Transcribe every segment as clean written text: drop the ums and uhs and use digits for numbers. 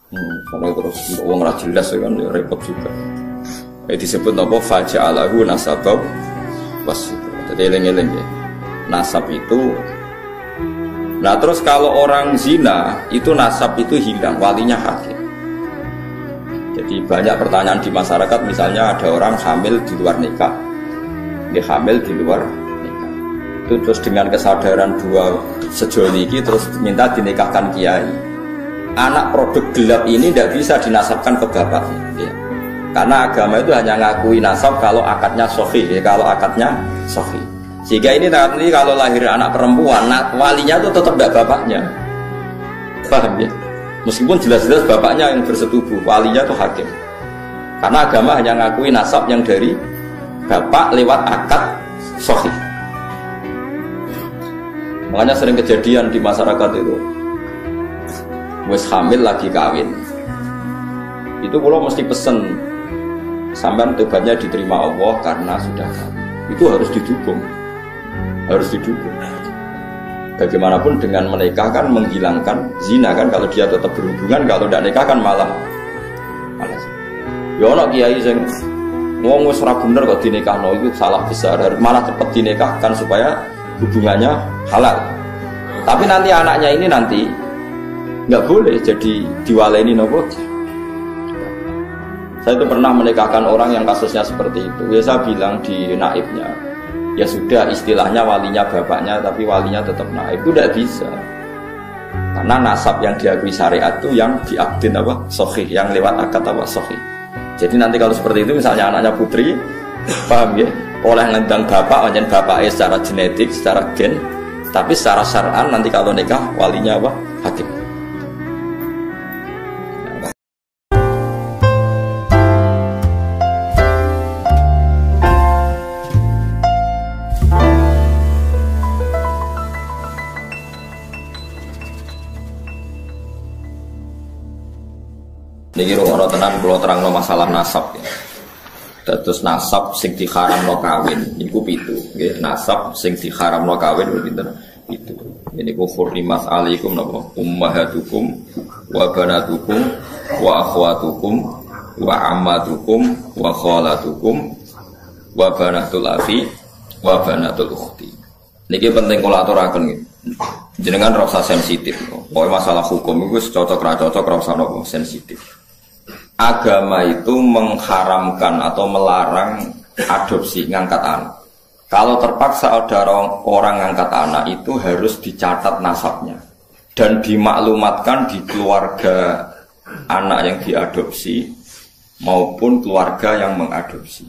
Karena terus uang ra jelas kan ya repot juga. Disebut apa faja'alahu nasabau wasito. Jadi eling-eling ya. Nasab itu. Nah terus kalau orang zina itu nasab itu hilang, walinya hakim. Jadi banyak pertanyaan di masyarakat, misalnya ada orang hamil di luar nikah, dia hamil di luar nikah, itu terus dengan kesadaran dua sejoliki terus minta dinikahkan kiai. Anak produk gelap ini tidak bisa dinasabkan ke bapaknya, ya. Karena agama itu hanya ngakui nasab kalau akadnya sahih, ya, kalau akadnya sahih. Sehingga ini nanti kalau lahir anak perempuan, walinya itu tetap tidak bapaknya, paham ya? Meskipun jelas-jelas bapaknya yang bersetubuh, walinya itu hakim. Karena agama hanya ngakui nasab yang dari bapak lewat akad sahih. Makanya sering kejadian di masyarakat itu, wes hamil lagi kawin, itu kalau mesti pesen sampai tobatnya diterima Allah karena sudah kawin, itu harus didukung. Harus didukung. Bagaimanapun dengan menikah kan menghilangkan zina kan, kalau dia tetap berhubungan, kalau tidak nikah kan malah ya ono kiai sing wong wis ora bener kok dinikahno, itu salah besar, malah cepat dinikahkan supaya hubungannya halal. Tapi nanti anaknya ini nanti nggak boleh jadi diwaleni nopo. Saya itu pernah menikahkan orang yang kasusnya seperti itu. Ya saya bilang di naibnya, ya sudah istilahnya walinya bapaknya tapi walinya tetap naib, itu tidak bisa. Karena nasab yang diakui syariat itu yang diakdin apa? Sahih, yang lewat akad apa? Sahih. Jadi nanti kalau seperti itu misalnya anaknya putri, paham ya? Oleh ngundang bapak, macam bapaknya secara genetik, secara gen, tapi secara syar'an nanti kalau nikah walinya apa? Hakim. Niki rumono tenan kula terangno masalah nasab ya. Terus nasab sing diharamno kawin niku 7 nggih. Nasab sing diharamno kawin pinten? 7. Niku hurrimat alaikum napa ummahatukum wa banatukum wa akhwatukum wa ammatukum wa khalatukum wa banatul akhi wa banatul ukhti. Niki penting kula aturaken nggih. Jenengan ora usah sensitif. Pokoke masalah hukum iku cocok ra cocok ora usah napa sensitif. Agama itu mengharamkan atau melarang adopsi ngangkat anak. Kalau terpaksa ada orang ngangkat anak itu harus dicatat nasabnya dan dimaklumatkan di keluarga anak yang diadopsi maupun keluarga yang mengadopsi.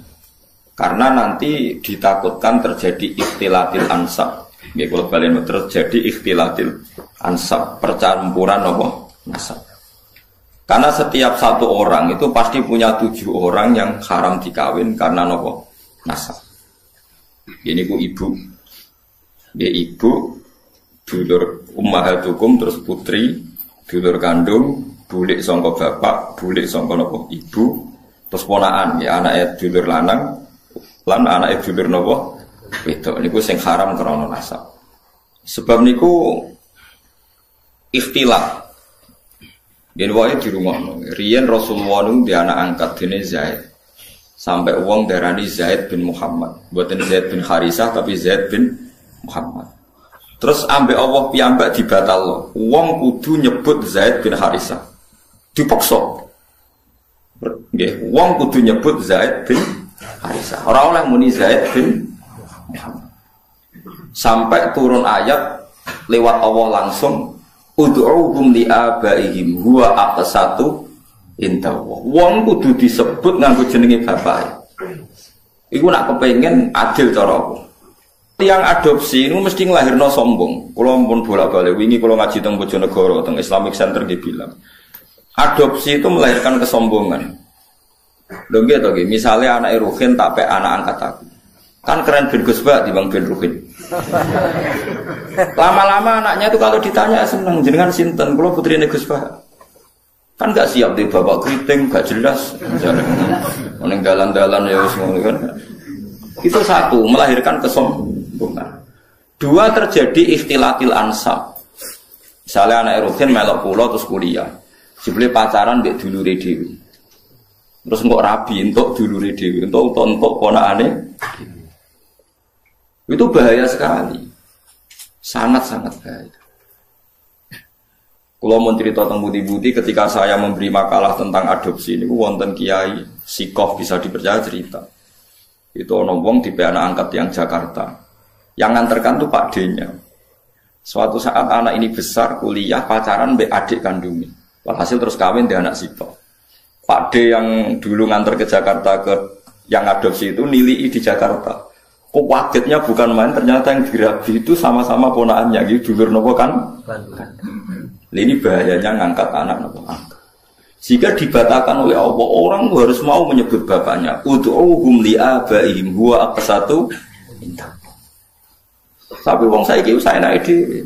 Karena nanti ditakutkan terjadi ikhtilatil ansab. Ya, kalau kalian terjadi ikhtilatil ansab, percampuran apa? Nasab. Karena setiap satu orang itu pasti punya 7 orang yang haram dikawin karena nopo nasab. Ini ku ibu, dia ibu, dulur ummahatukum terus putri, dulur kandung, bulik sangka bapak, bulik sangka nopo ibu, terus ponaan ya anaknya dulur lanang, lan anaknya dulur nopo wedok. Niku sing haram karena nasab. Sebab niku ikhtilaf. Yen wae di rumah, riyen Rasulullah nu di anak angkat dene Zaid. Sampai wong darani Zaid bin Muhammad. Buatan Zaid bin Harisah tapi Zaid bin Muhammad. Terus ambek Allah piyambak dibatalno. Wong kudu nyebut Zaid bin Harisah. Dipaksa. Nggih, wong kudu nyebut Zaid bin Harisah. Ora oleh muni Zaid bin Muhammad. Sampai turun ayat lewat Allah langsung ud'uhum li abaihim huwa aqsatu indahu. Wong kudu disebut nganggo jenenge bapake. Iku nak kepengin adil cara apa? Tiang adopsi itu mesti nglahirno sombong. Kula pun bolak-balik wingi kula ngaji teng Bojonegoro teng Islamic Center nggih bilang. Adopsi itu melahirkan kesombongan. Lho nggih to nggih, misale anake Ruhin tak pek anak angkat aku. Kan keren bin Gusba di Bang bin Ruhin. Lama-lama anaknya itu kalau ditanya seneng jenengan sinten, kula putrine Gus Bah. Kan gak siap di bapak keriting, gak jelas. Ning dalan-dalan ya wis ngono kan. Itu satu, melahirkan kesombongan. 2, terjadi ikhtilatil ansab. Misalnya anak Ruhin melok kula terus kuliah. Jebule pacaran mbek dulure dhewe. Terus kok rabi entuk dulure dhewe, entuk ponakane. Itu bahaya sekali. Sangat-sangat bahaya. Kalau mau cerita tentang budi-budi ketika saya memberi makalah tentang adopsi ini wonten kiai sikoh bisa dipercaya cerita. Itu ono wong di anak angkat yang Jakarta. Yang nganterkan tuh Pak D-nya. Suatu saat anak ini besar kuliah pacaran mbek adik kandungnya. Walhasil terus kawin di anak sikoh. Pak D yang dulu nganter ke Jakarta ke yang adopsi itu nilai di Jakarta. Kok kagetnya bukan main, ternyata yang dirabi itu sama-sama ponakannya gitu, dulur nopo kan? Ini bahayanya ngangkat anak nopo angkat. Jika dibatalkan oleh Allah, orang harus mau menyebut bapaknya. Ud'uhum li'abaihim huwa aqsatu. Tapi wong saiki saya naik di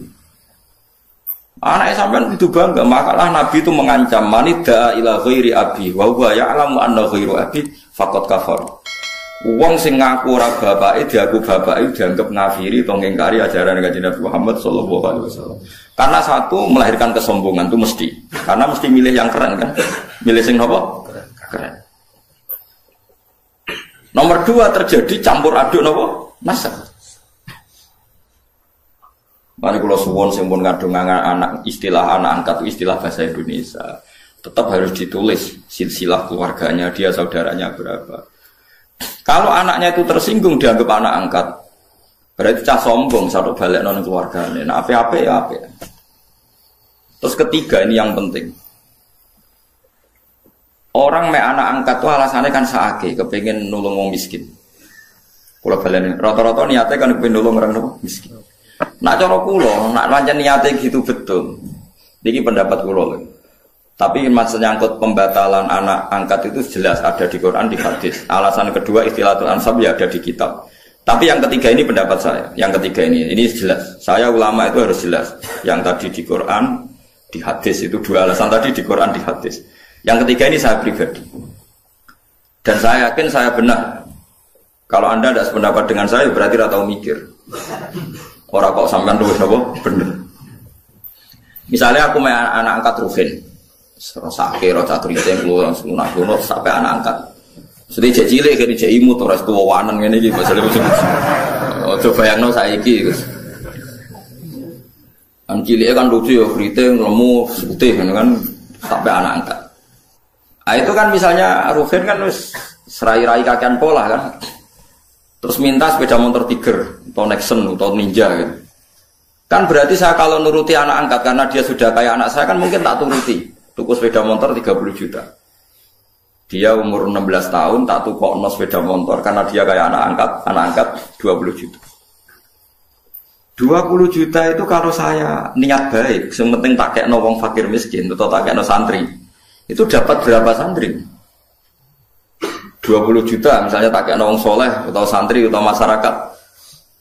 anak sampean itu bangga, makalah Nabi itu mengancam manida ila ghairi abi wa huwa ya'lamu anna ghairu abi faqad kafar. Wong sing ngaku ora bapake diaku bapake dianggap ngafiri atau ngingkari ajaran Kanjeng Nabi Muhammad sallallahu alaihi wasallam. Karena satu melahirkan kesombongan itu mesti. Karena mesti milih yang keren kan. Milih sing napa? Keren. Nomor dua terjadi campur aduk napa? Nasab. Mari kula suwun sing pun ngadung anak istilah anak angkat istilah bahasa Indonesia. Tetap harus ditulis silsilah keluarganya, dia saudaranya berapa. Kalau anaknya itu tersinggung dianggap anak angkat, berarti cah sombong satu balik non keluarganya. Nah apa ya apa. Terus ketiga ini yang penting. Orang me anak angkat itu alasannya kan saake, kepengen nulung wong miskin. Kalau balik rata-rata niatnya kan kepengen nulung orang miskin. Nak cara kula, nak pancen niate gitu betul. Niki pendapat kula. Tapi maksudnya nyangkut pembatalan anak angkat itu jelas ada di Quran, di hadis. Alasan kedua istilatul ansab ya ada di kitab. Tapi yang ketiga ini pendapat saya. Yang ketiga ini jelas. Saya ulama itu harus jelas. Yang tadi di Quran, di hadis itu dua alasan tadi di Quran, di hadis. Yang ketiga ini saya pribadi. Dan saya yakin saya benar. Kalau Anda tidak sependapat dengan saya berarti tidak tahu mikir. Orang kok sampean luwih apa? Bener. Misalnya aku main anak angkat Ruhin. Sake rasa keriting lu langsung nakono sampai anak angkat. Sudah cek cilik kene cek imut ora tuwa wanen ngene iki masale musim. Ojo bayangno saiki Gus. An cilike kan lucu ya keriting lemu putih kan sampai anak angkat. Ah itu kan misalnya Ruhin kan wis serai-rai kakean pola kan. Terus minta sepeda motor Tiger atau Nexon atau Ninja gitu. Kan berarti saya kalau nuruti anak angkat karena dia sudah kayak anak saya kan mungkin tak turuti. Tuku sepeda motor 30 juta. Dia umur 16 tahun tak tukokno sepeda motor karena dia kayak anak angkat 20 juta. 20 juta itu kalau saya niat baik, yang penting tak kekno wong fakir miskin atau tak kekno santri. Itu dapat berapa santri? 20 juta misalnya tak kekno wong soleh atau santri atau masyarakat.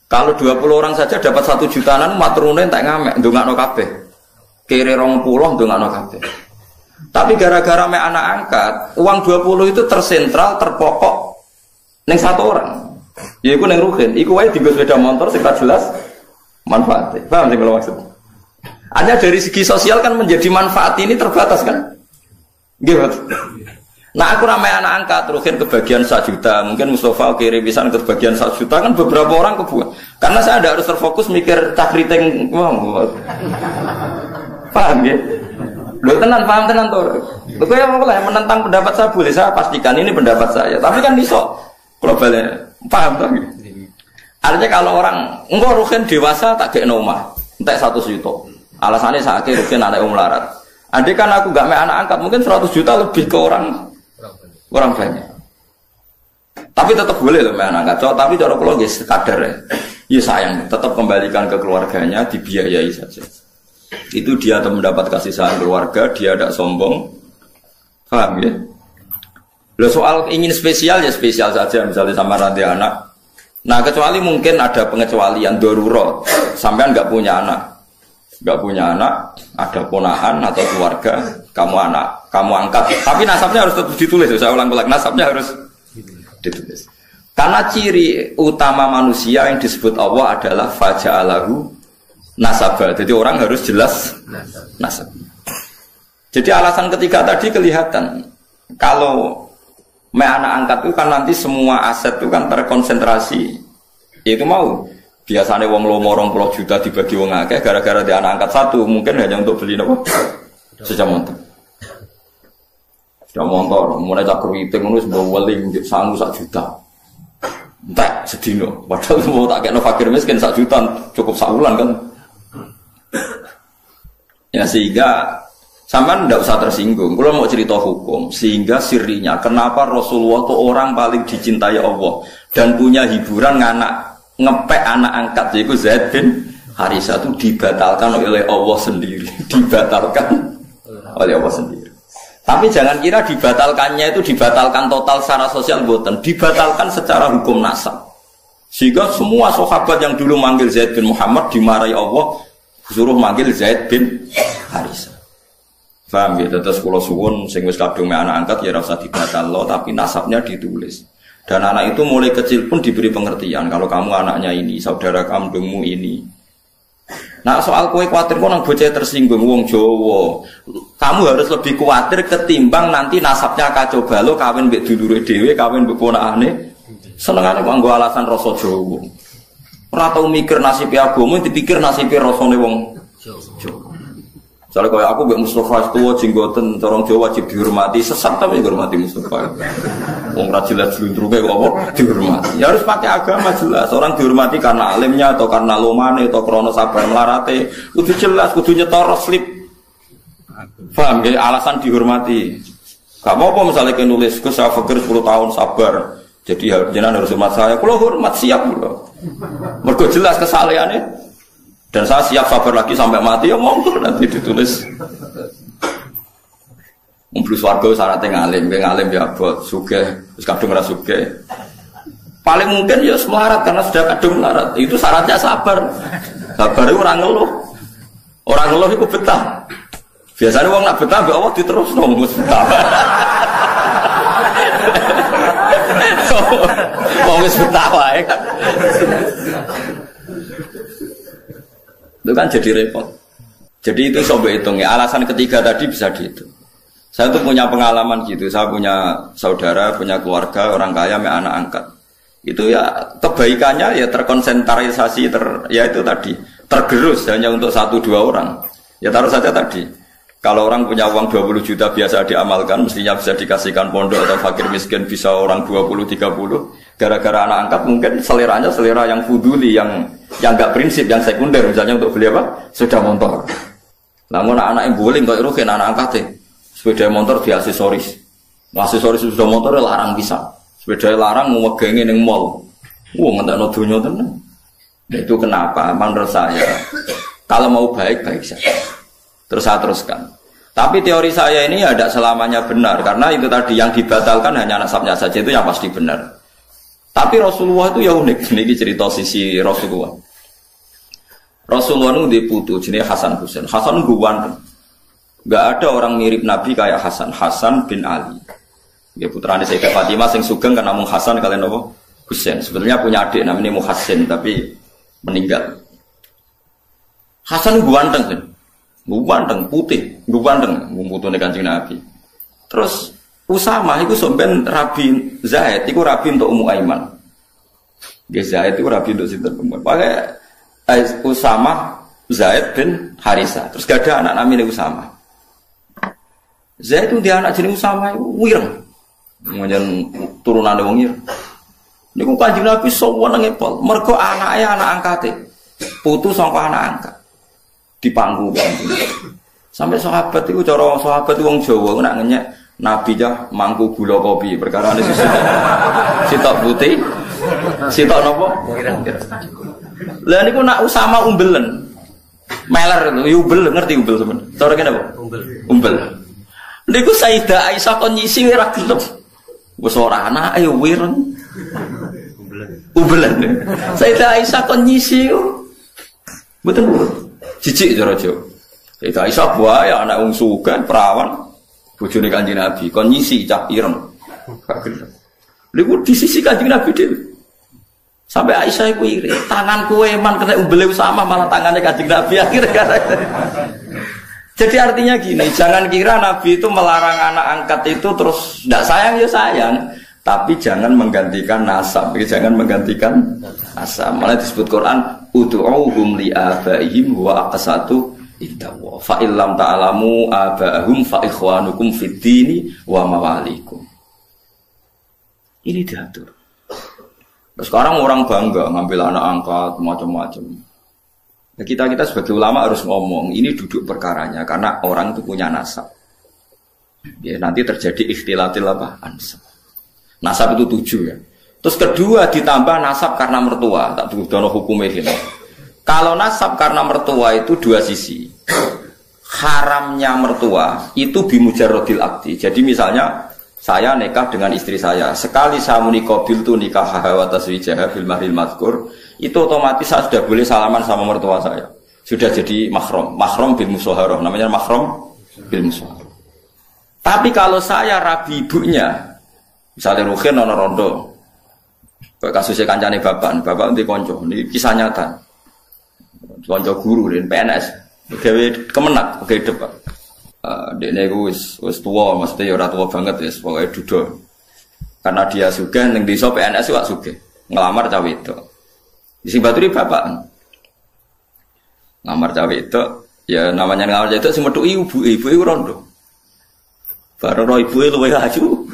Kalau 20 orang saja dapat 1 jutaan maturune tak ngamek ndongakno kabeh. Kere 20 ndongakno kabeh. Tapi gara-gara me anak angkat, uang 20 itu tersentral, terpokok ning satu orang. Yaiku ning Ruhin, iku wae dienggo sepeda motor sing jelas manfaatnya. Paham sing kula maksud? Hanya dari segi sosial kan menjadi manfaat ini terbatas kan? Nggih, Pak. Nah, aku ramai anak angkat Ruhin kebagian 1 juta, mungkin Mustafa kiri pisan kebagian 1 juta kan beberapa orang kebuang. Karena saya tidak harus terfokus mikir cakriteng, paham ya? Loh tenan, paham tenan tuh. Loh kaya mulai menentang pendapat saya boleh, saya pastikan ini pendapat saya. Tapi kan iso globalnya, paham tuh? Artinya kalau orang enggak Ruhin dewasa tak gekno omah, entek 100 juta. Alasannya saya kira Ruhin anak melarat. Andai kan aku gak main anak angkat, mungkin 100 juta lebih ke orang banyak. Tapi tetap boleh loh main anak angkat. Tapi cara kula nggih sekadar ya. Ya sayang, tetap kembalikan ke keluarganya, dibiayai saja. Itu dia mendapat kasih sayang keluarga, dia tidak sombong. Paham ya? Loh soal ingin spesial ya spesial saja, misalnya sama nanti anak. Nah kecuali mungkin ada pengecualian darurat, sampean nggak punya anak, ada ponakan atau keluarga, kamu angkat. Tapi nasabnya harus tetap ditulis. Saya ulang-ulang, nasabnya harus ditulis. Karena ciri utama manusia yang disebut Allah adalah faja'alahu nasabah. Jadi orang harus jelas nasab. Jadi alasan ketiga tadi kelihatan. Kalau anak angkat itu kan nanti semua aset itu kan terkonsentrasi. Itu mau. Biasanya wong lomo 20 juta dibagi wong akeh gara-gara dia anak angkat satu mungkin hanya untuk beli apa? Sepeda motor. Sepeda motor mulai cak keriting ngono wis weling sangu 1 juta. Entek sedino. Padahal mau tak kena fakir miskin 1 juta cukup saulan kan. Ya sehingga sampean tidak usah tersinggung. Kalau mau cerita hukum, sehingga sirinya kenapa Rasulullah itu orang paling dicintai Allah dan punya hiburan ngepek anak angkat yaitu Zaid bin Harisah itu dibatalkan oleh Allah sendiri, dibatalkan oleh Allah sendiri. Tapi jangan kira dibatalkannya itu dibatalkan total secara sosial boten, dibatalkan secara hukum nasab. Sehingga semua sahabat yang dulu manggil Zaid bin Muhammad dimarahi Allah, suruh manggil Zaid bin Harisah. Paham ya? Terus kula suwun sing wis kadung anak angkat ya ora usah dibatalno tapi nasabnya ditulis. Dan anak itu mulai kecil pun diberi pengertian kalau kamu anaknya ini, saudara kandungmu ini. Nah soal kowe kuwatir kok nang bocah tersinggung wong Jawa. Kamu harus lebih kuwatir ketimbang nanti nasabnya kacau balau kawin mbek dulure dhewe, kawin mbek ponakane. Senengane kok nggo alasan rasa Jawa. Ora tau mikir nasibe agama, dipikir nasibe rasane wong Jawa. Soalnya kalau aku mbek Mustafa tua jenggoten corong Jawa wajib dihormati, sesat tapi dihormati Mustafa. Wong ra jelas jlundruke kok apa dihormati. Ya harus pakai agama jelas. Orang dihormati karena alimnya atau karena lomane atau krana sabar melarate. Kudu jelas, kudu nyetor slip. Paham ya alasan dihormati. Gak apa-apa misalnya kita nulis ke saya fakir 10 tahun sabar. Jadi jenengan harus hormat saya. Kalau hormat siap lho. Mergo jelas kesalehannya. Dan saya siap sabar lagi sampai mati ya monggo nanti ditulis. Mumplus warga syaratnya ngalim ya buat sugih, terus kadung ora sugih. Paling mungkin ya melarat karena sudah kadung melarat. Itu syaratnya sabar. Sabar itu orang ngeluh. Orang ngeluh itu betah. Biasanya wong nak betah mbek Allah diterusno mus betah. Wong wis betah wae kan. Itu kan jadi repot. Jadi itu coba hitung ya. Alasan ketiga tadi bisa gitu. Saya tuh punya pengalaman gitu. Saya punya saudara, punya keluarga, orang kaya, anak angkat. Itu ya kebaikannya ya terkonsentrasi, ya itu tadi. Tergerus hanya untuk 1-2 orang. Ya taruh saja tadi. Kalau orang punya uang 20 juta biasa diamalkan, mestinya bisa dikasihkan pondok atau fakir miskin bisa orang 20-30. Gara-gara anak angkat mungkin seleranya selera yang fuduli, yang enggak prinsip, yang sekunder. Misalnya untuk beli apa? Sepeda motor. Namun anak yang bowling kok irukin anak angkat sepeda motor di aksesoris. Aksesoris sepeda motor larang bisa. Sepeda larang ngegenge ning mall. Ngentekno donya tenan. Itu kenapa? Menurut saya kalau mau baik-baik saja. Terus saya teruskan. Tapi teori saya ini tidak selamanya benar karena itu tadi yang dibatalkan hanya nasabnya saja itu yang pasti benar. Tapi Rasulullah itu ya unik. Ini cerita sisi Rasulullah. Rasulullah itu diputu jenis Hasan Husain. Hasan guwan. Gak ada orang mirip Nabi kayak Hasan. Hasan bin Ali. Dia putrane Sayyidah Fatimah sing sugeng kan namung Hasan kalian apa? Husain. Sebenarnya punya adik namanya Muhassin tapi meninggal. Hasan guwanteng kan. Guwanteng putih, guwanteng putune Kanjeng Nabi. Terus Usama itu sampean Rabi Zaid itu Rabi untuk Ummu Aiman. Dia Zaid itu Rabi untuk sinten Ummu. Pakai Usama Zaid bin Harisah. Terus gak ada anak namanya Usama. Zaid itu dia anak jenis Usama itu wireng. Kemudian turunan wong ireng. Niku Kanjeng Nabi sowan nang Epol. Mergo anake anak angkate. Putu saka anak angkat. Di pangku sampai sahabat itu cara sahabat itu wong Jawa nak ngenyek Nabi jah mangku gula kopi perkara ini sitok putih sitok nopo lah niku nak Usama umbelen meler itu umbel ngerti umbel teman cara kene apa umbel niku Sayyidah Aisyah kon nyisi ora gelem wis ora anake wireng umbelen Sayyidah Aisyah kon nyisi mboten jijik cara Jawa. Itu Aisyah buah ya anak wong sugih perawan bojone Kanjeng Nabi kon nyisi cah ireng. Lha di sisi Kanjeng Nabi dhewe. Sampai Aisyah iku iri, tanganku eman kena umbele sama malah tangannya Kanjeng Nabi akhirnya. Jadi artinya gini, jangan kira Nabi itu melarang anak angkat itu terus tidak sayang ya sayang, tapi jangan menggantikan nasab, jangan menggantikan nasab. Malah disebut Quran, ud'uuhum li abaihim wa aqsatu indallah. Fa illam ta'lamu abaahum fa ikhwanukum fid dini wa mawalikum. Ini diatur. Terus sekarang orang bangga ngambil anak angkat macam-macam. Nah, kita sebagai ulama harus ngomong ini duduk perkaranya karena orang itu punya nasab. Ya, nanti terjadi ikhtilatil apa? Ansab. Nasab itu 7 ya. Terus kedua ditambah nasab karena mertua. Tak dono hukumnya ini. Kalau nasab karena mertua itu 2 sisi. Haramnya mertua itu bimujarrodil akdi. Jadi misalnya saya nikah dengan istri saya. Sekali saya munikobil tu nikah hawa taswijah bil mahril mazkur, itu otomatis saya sudah boleh salaman sama mertua saya. Sudah jadi mahram. Mahram bil musyawarah. Namanya mahram bil musyawarah. Tapi kalau saya rabi ibunya, misalnya Ruhin ono rondo, kasusnya kancane bapak nanti konco, ini kisah nyata. Konco guru dan PNS, gawe kemenak, gawe depan. Dekne iku wis tuwa, mesti ora tuwa banget wis, pokoke duda. Karena dia sugih ning desa PNS wak sugih, ngelamar cah wedok. Sing baturi bapak. Ngelamar cah wedok, ya namanya ngelamar cah wedok sing metuki ibu iku rondo. Baru roh ibu luwih ayu.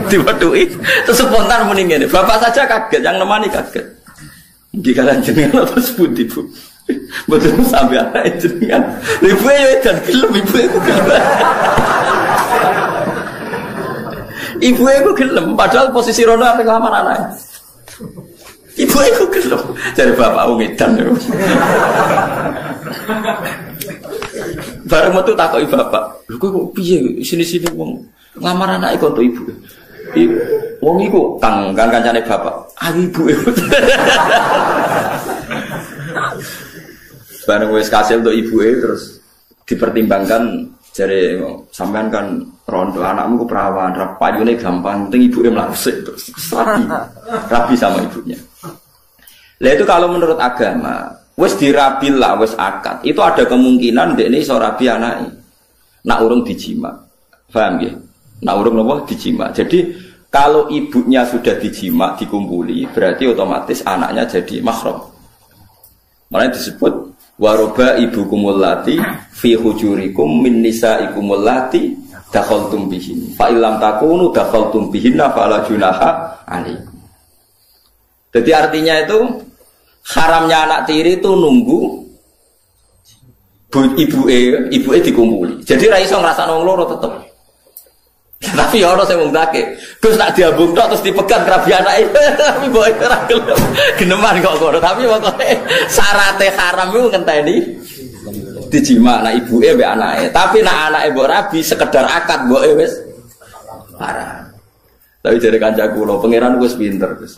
Diwetuki terus spontan muni ngene. Bapak saja kaget, yang nemani kaget. Nggih kalian jenengan apa sebut ibu? Betul sampai anak jenengan. Ibu ya dan gelem ibu itu gelem. Ibu itu gelem padahal posisi rono arep ngelamar anake. Ibu itu gelem. Jadi bapak ngedan yo. Bareng metu takoki bapak, "Lho kok piye sini-sini wong ngelamar anake kok to ibu?" Wong iku kan kancane bapak. Ah ibu. Bareng wis kasil untuk ibuke terus dipertimbangkan jare sampean kan rondo anakmu ku perawan, payune gampang, penting ibuke mlangsik terus rabi sama ibunya. Lah itu kalau menurut agama, wis dirabil lah, wis akad. Itu ada kemungkinan dekne iso rabi anake. Nak urung dijima. Paham nggih? Nak urung napa dijima. Jadi kalau ibunya sudah dijima, dikumpuli, berarti otomatis anaknya jadi mahram. Makanya disebut waroba ibukumul lati fi hujurikum min nisaikumul lati dakhaltum bihin fa illam takunu dakhaltum bihinna fala junaha alaikum. Jadi artinya itu haramnya anak tiri itu nunggu ibuke dikumpuli. Jadi ra iso ngrasakno wong loro tetep. Tapi ya ono sing wong dake. Gus nak diambung tok terus dipegat rabi anake. Tapi mbok ora gelem. Geneman kok ngono. Tapi pokoke syaraté haram iku ngenteni dijima anak ibuke mbek anake. Tapi nak anake mbok rabi sekedar akad mboke wis haram. Tapi jare kancaku lho, pangeran wis pinter, Gus.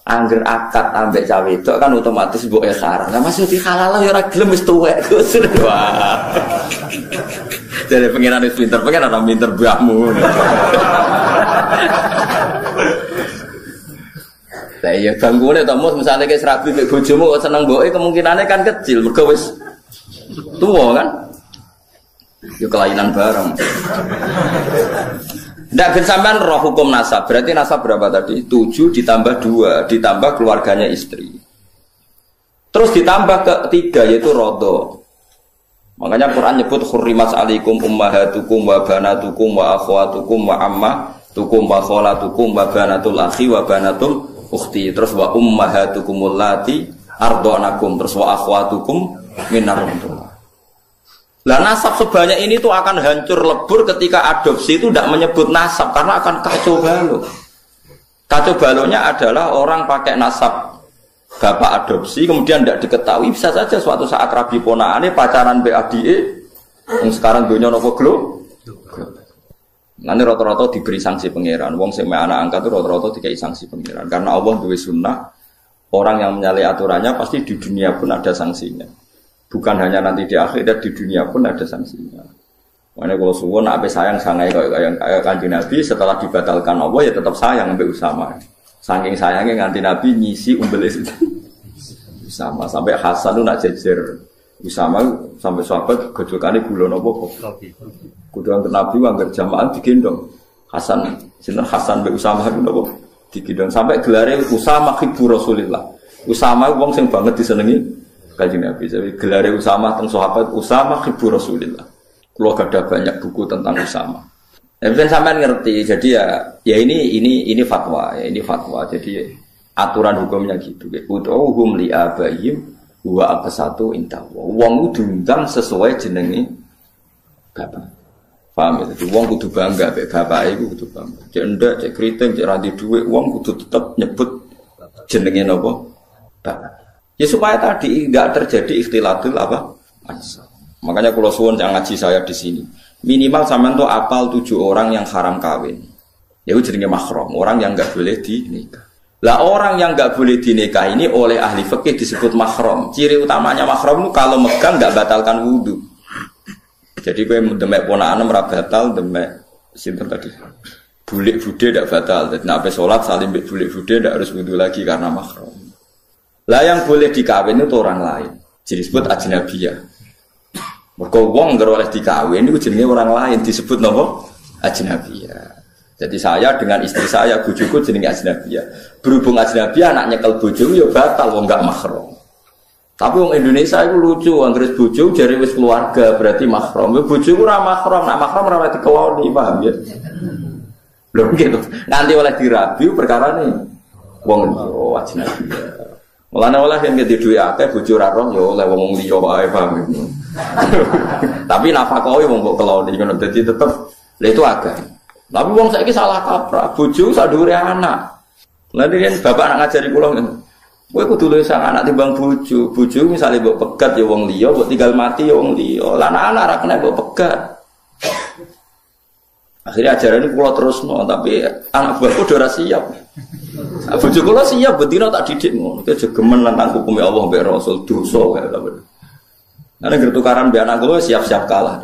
Angger akad ambek cah wedok kan otomatis mboke haram. Lah maksud dihalal ya ora gelem wis tuwek, Gus. Wah. Jadi pengiran itu pinter, pengiran orang pinter buahmu. Nah iya gangguannya tamu misalnya kayak serabi kayak bojomu kok seneng boe kemungkinannya kan kecil, mergo wis tua kan? Yo kelainan bareng. Ndak ben sampean roh hukum nasab, berarti nasab berapa tadi? 7 ditambah 2 ditambah keluarganya istri. Terus ditambah ketiga yaitu rodo. Makanya Quran nyebut hurrimat alaikum ummahatukum wa banatukum wa akhwatukum wa ammatukum wa kholatukum wa banatul akhi wa banatul ukhti. Terus wa ummahatukumul lati ardonakum. Terus wa akhwatukum minar rumah. Lah nasab sebanyak ini tuh akan hancur lebur ketika adopsi itu tidak menyebut nasab karena akan kacau balau. Kacau balaunya adalah orang pakai nasab bapak adopsi kemudian tidak diketahui, bisa saja suatu saat rabi ponaane pacaran BADE yang sekarang dunia nopo glo. Nanti rata-rata diberi sanksi pangeran. Wong sing anak angkat itu rata-rata dikai sanksi pangeran karena Allah duwe sunnah orang yang menyalahi aturannya pasti di dunia pun ada sanksinya. Bukan hanya nanti di akhirat, di dunia pun ada sanksinya. Makanya kalau suwun nak ape sayang sangai kayak Kanjeng Nabi setelah dibatalkan Allah ya tetap sayang sampai Usama. Saking sayangnya nganti Nabi nyisi umbel itu sama sampai Hasan itu nak jejer Usama sampai sahabat gojokane gula napa kopi. Kudu anggere Nabi anggere jamaah digendong. Hasan be Usama napa digendong sampai gelare Usama hibbu Rasulillah. Usama wong sing banget disenengi Kanjeng Nabi. Jadi gelare Usama teng sahabat Usama hibbu Rasulillah. Kula gadah banyak buku tentang Usama. Mungkin sampean ngerti. Jadi ya ini fatwa, ya ini fatwa. Jadi aturan hukumnya gitu. Ud'uhum li abaihim wa aqsatu inta. Wong diundang sesuai jenenge bapak. Paham ya? Jadi wong kudu bangga mek bapake iku kudu bangga. Cek ndak, cek kriting, cek ra di dhuwit, wong kudu tetep nyebut jenenge napa? Bapak. Ya supaya tadi enggak terjadi ikhtilatul apa? Ansab. Makanya kalau suwun yang ngaji saya di sini, minimal sampean tuh apal 7 orang yang haram kawin. Ya itu jenenge mahram, orang yang enggak boleh dinikah. Lah orang yang enggak boleh dinikah ini oleh ahli fikih disebut mahram. Ciri utamanya mahram itu kalau megang enggak batalkan wudu. Jadi kowe demek ponakan ora batal, demek sinten tadi. Bulik bude ndak batal. Jadi nek salat salim mbek bulik bude ndak harus wudu lagi karena mahram. Lah yang boleh dikawin itu orang lain. Jadi disebut ajnabiyah. Mergo wong nggak oleh dikawin itu jenenge orang lain disebut napa? Ajnabiyah. Jadi saya dengan istri saya, bojoku jenenge ajnabiyah. Berhubung ajnabiyah anak nyekel bojoku ya batal wong enggak mahram. Tapi wong Indonesia itu lucu, anggere bojo jare wis keluarga berarti mahram. Bojoku ora mahram, nak mahram ora dikewoni, paham ya? Lho gitu. Nanti oleh dirabi perkara nih wong ajnabiyah. Mulane oleh yen ngene duwe akeh bojo ora roh ya oleh wong liya wae paham. Tapi nafkahe wong kok keloni ngono dadi tetep lha itu agak. Tapi wong saiki salah kaprah, bojo sak dhuwure anak. Lah yen bapak anak ngajari kula ngene. Kowe kudu luwih sang anak timbang bojo. Bojo misale mbok pegat ya wong liya, mbok tinggal mati ya wong liya. Lah anak-anak ra kena mbok pegat. Akhirnya ajaran ini kula terusno, tapi anak buahku udah ora siap. Bojo kula siap betina tak didik ngono. Ki jegemen tentang hukum Allah mbek Rasul dosa kae ta. Nek gertukaran mbek anak kula siap-siap kalah.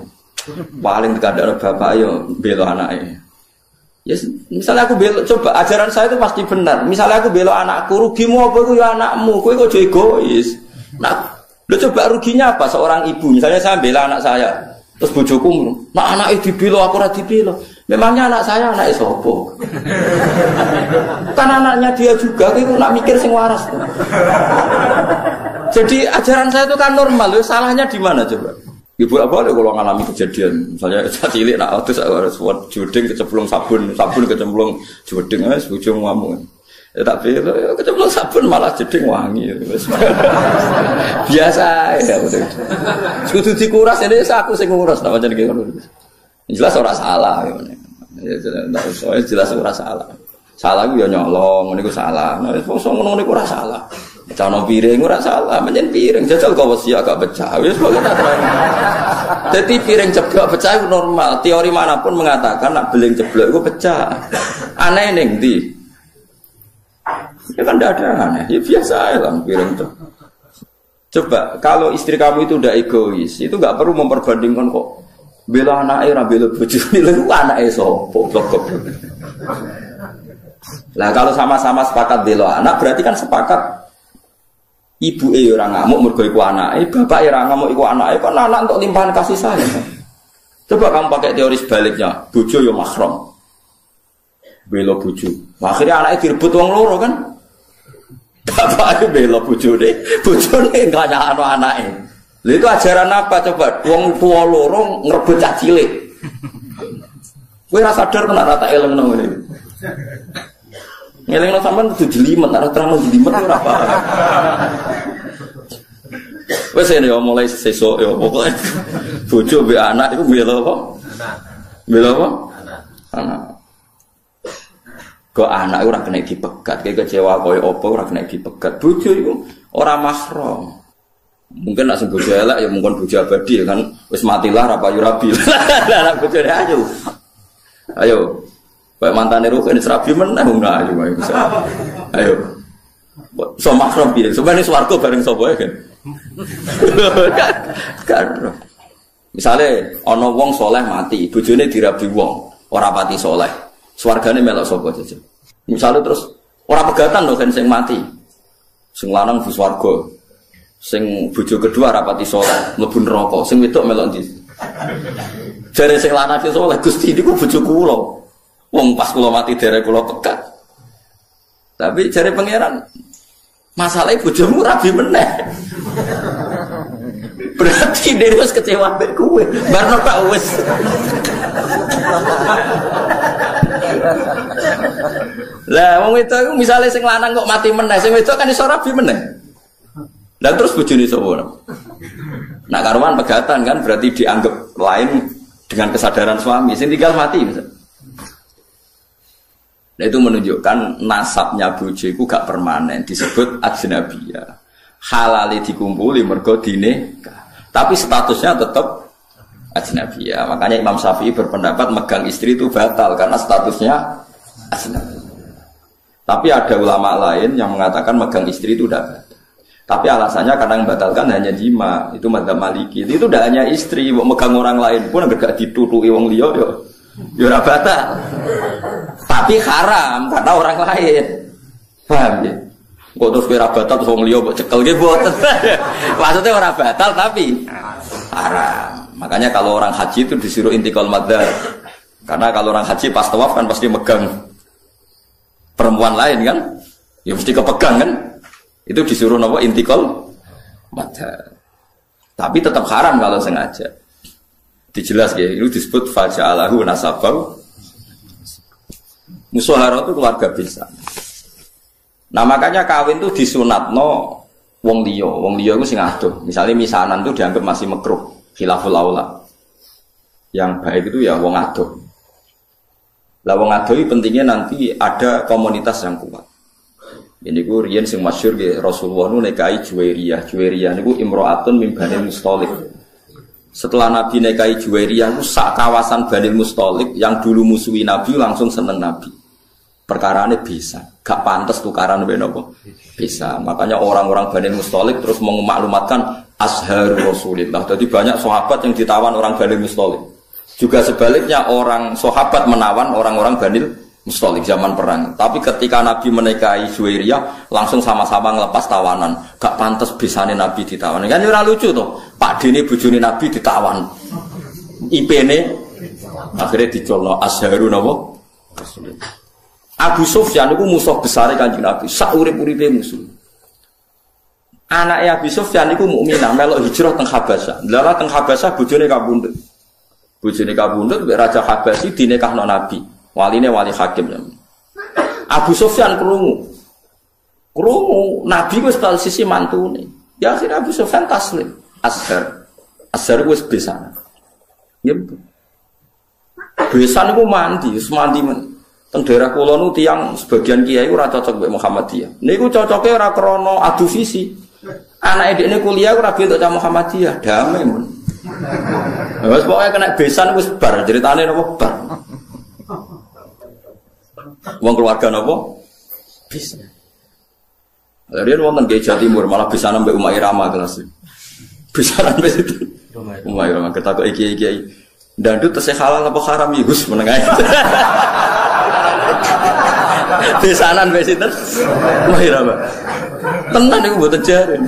Paling kadang bapak yo bela anake. Ya, misalnya aku belok, coba ajaran saya itu pasti benar. Misalnya aku belok anakku, rugimu apa itu ya anakmu, kowe kok egois. Nah, lo coba ruginya apa seorang ibu? Misalnya saya bela anak saya, terus bojoku, nah anak itu dibelo, aku ora dibelo. Memangnya anak saya anak sopo? Kan anaknya dia juga, kowe nak mikir sing waras. Jadi ajaran saya itu kan normal, salahnya di mana coba? Ibu apa kalau ngalami kejadian, misalnya saya cilik nak terus harus buat jodeng kecemplung sabun kecemplung jodeng, bojo ngamuk. Ya tapi kecemplung sabun malah jeding wangi. Biasa ya betul. Kudu dikuras ini aku sing nguras nak pancen iki ngono. Jelas ora salah ya. Jelas ora salah. Salah ku ya nyolong, niku salah. Nek wong ngono niku ora salah. Cano piring ora salah, menyen piring jajal kok wis agak pecah. Wis kok tak terang. Dadi piring ceblok pecah itu normal. Teori manapun mengatakan nak beling ceblok itu pecah. Aneh ning ndi? Ya kan tidak ada aneh. Ya biasa aja lah piring itu. Coba kalau istri kamu itu udah egois, itu nggak perlu memperbandingkan kok bela anaknya, ora bela bojone, lha anake sapa blok-blok. Lah kalau sama-sama sepakat bela anak berarti kan sepakat ibu orang ngamuk mergo iku anake, bapak orang ngamuk iku anake, kan anak untuk limpahan kasih sayang. Coba kamu pakai teori sebaliknya, bojo yo mahram. Bela bojo. Akhirnya anake direbut wong loro kan? Bapake bela bojone enggak nyalano anake. Lha itu ajaran apa coba? Wong tua loro ngrebut cah cilik. Kowe ora sadar kena rata elengno ngene. Ngelingno sampean kudu jelimet, ora terang jelimet ora apa. Wes ini yo mulai sesuk yo pokoke bojo mbek anak iku bela apa? Bela apa? Anak. Kok anak ora kena dipegat, kayak kecewa koyo apa ora kena dipegat. Bojo iku ora mahram. Mungkin nak sing bojo elek ya mungkin bojo abadi kan wis matilah ra payu rabi. Lah bojone ayo. Ayo. Kayak mantane Rukin serabi meneh wong ayu ayo bisa. Ayo. So mahram piye? Sampeyan swarga bareng sapa ya kan? Kan. Misale ana wong saleh mati, bojone dirabi wong, ora pati saleh. Swargane melok sapa jajan. Misale terus ora pegatan lho kan sing mati. Sing lanang di swarga. Sing bojo kedua rapati saleh, mlebu neraka. Sing wedok melok ndi? Jare sing lanang saleh, Gusti niku bojo kula. Wong pas kula mati derek kula pekat. Tapi jare pangeran, masalahnya bojomu rabi meneh. Berarti dia wis kecewa mbek kowe. Barno tak wis. Lah wong itu misalnya sing lanang kok mati meneh, sing wedok kan iso rabi meneh. Lah terus bojone sapa? Nak karuan pegatan kan berarti dianggap lain dengan kesadaran suami, sing tinggal mati misal. Nah itu menunjukkan nasabnya bojo iku gak permanen, disebut ajnabiyah. Halale dikumpuli mergo dinikah. Tapi statusnya tetap ajnabiyah. Makanya Imam Syafi'i berpendapat megang istri itu batal karena statusnya ajnabiyah. Tapi ada ulama lain yang mengatakan megang istri itu tidak batal. Tapi alasannya karena yang batalkan hanya jima. Itu madzhab Maliki. Itu tidak hanya istri, megang orang lain pun enggak ditutuki wong liya yo. Ya ora batal. Tapi haram karena orang lain. Paham ya? Kok terus kira batal terus wong liya mbok cekel nggih mboten. Maksudnya ora batal tapi haram. Makanya kalau orang haji itu disuruh intikal madhar. Karena kalau orang haji pas tawaf kan pasti megang perempuan lain kan? Ya mesti kepegang kan? Itu disuruh napa intikal madhar. Tapi tetap haram kalau sengaja. Dijelas ya, itu disebut faja'alahu nasabau. Musaharah itu keluarga bisa. Nah makanya kawin itu disunatno wong liya itu sing adoh. Misalnya misanan itu dianggap masih makruh, khilaful aula. Yang baik itu ya wong adoh. Lah wong adoh itu pentingnya nanti ada komunitas yang kuat. Ini ku riyen sing masyhur nggih Rasulullah nu nikahi Juwairiyah. Juwairiyah niku imro'atun min Bani Musthalib. Setelah Nabi nikahi Juwairiyah itu sak kawasan Bani Musthalib yang dulu musuhi Nabi langsung seneng Nabi. Perkarane bisa, gak pantas tukaran mbek napa? Bisa. Makanya orang-orang Bani Musthalib terus memaklumatkan Azhar Rasulillah. Jadi banyak sahabat yang ditawan orang Bani Musthalib. Juga sebaliknya orang sahabat menawan orang-orang Bani Musthalib zaman perang. Tapi ketika Nabi menikahi Juwairiyah langsung sama-sama ngelepas tawanan. Gak pantas bisane Nabi ditawan. Kan ora lucu toh. Pak Dene bojone Nabi ditawan. IP-ne akhirnya dicolno Azharu napa? Abu Sufyan itu musuh besar Kanjeng Nabi. Sak urip-uripe musuh. Anake Abu Sufyan iku mukminah melok hijrah teng Habasyah. Lha teng Habasyah bojone kabundut. Bojone kabundut mbek Raja Habasyi dinikahno Nabi. Waline wali hakim. Abu Sufyan krungu Nabi wis sisi mantune. Ya akhirnya Abu Sufyan taslim. Azhar wis besan. Nggih. Besan iku mandi, semandi men. Teng daerah kula nu tiyang sebagian kiai ora cocok mbek Muhammadiyah. Niku cocoke ora krana adu visi. Anake dekne kuliah ora bentuk cah Muhammadiyah, damai men. Wes pokoke kena besan wis bar, ceritane napa bar. Wong keluarga napa? Bis. Lalu wonten Kiai Jawa Timur malah bisa nambah Umar Irama kelas. Bisa nambah itu. Umar Irama ketakok kiai-kiai. Dandut tesih halal apa haram yus menengah. Besanan wis sinten? Umar Irama. Tenan niku mboten jare.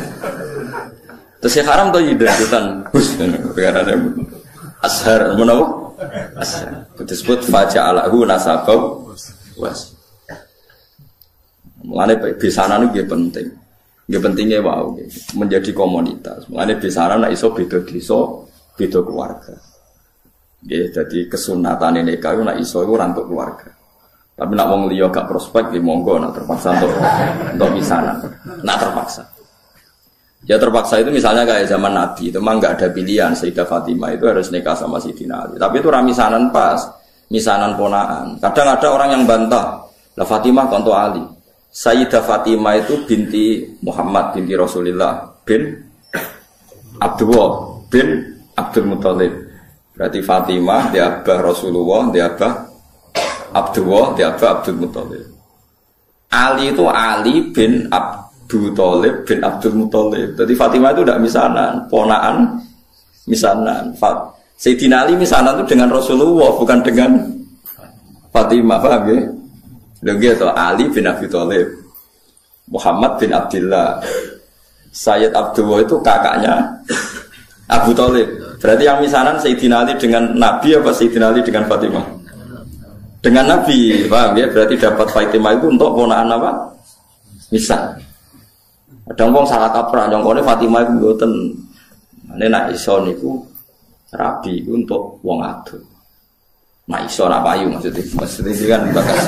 Tesih haram to dandutan. Hus perkarane. Azhar menapa? Azhar. Disebut faja'alahu nasabau was. Mulane besanan itu penting. Nggih pentingnya wow, menjadi komunitas. Mulane besanan nek iso beda desa, beda keluarga. Nggih dadi kesunatane nikah nek iso iku ora untuk keluarga. Tapi nek wong liya gak prospek nggih monggo nek terpaksa untuk besanan. Nek terpaksa. Ya terpaksa itu misalnya kayak zaman Nabi, itu memang nggak ada pilihan. Sayyidah Fatimah itu harus nikah sama Sayyidina Ali. Tapi itu ramisanan pas, misanan ponaan. Kadang ada orang yang bantah, lah Fatimah konto Ali. Sayyidah Fatimah itu binti Muhammad binti Rasulullah bin Abdullah bin Abdul Muthalib. Berarti Fatimah dia abah Rasulullah, dia abah Abdullah, dia abah Abdul Muthalib. Ali itu Ali bin Abu Thalib bin Abdul Muthalib. Jadi Fatimah itu tidak misanan, ponaan misanan. Sayyidina Ali misanan itu dengan Rasulullah, bukan dengan Fatimah, paham ya? Lagi itu Ali bin Abi Thalib, Muhammad bin Abdullah, Sayyid Abdullah itu kakaknya Abu Thalib. Berarti yang misanan Sayyidina Ali dengan Nabi apa Sayyidina Ali dengan Fatimah? Dengan Nabi, paham ya? Berarti dapat Fatimah itu untuk ponakan apa? Misal. Ada wong salah kaprah, nyongkone Fatimah itu mboten. Nek nak iso niku rabi iku untuk wong adu. Nak iso ra payu maksudnya itu kan bakas.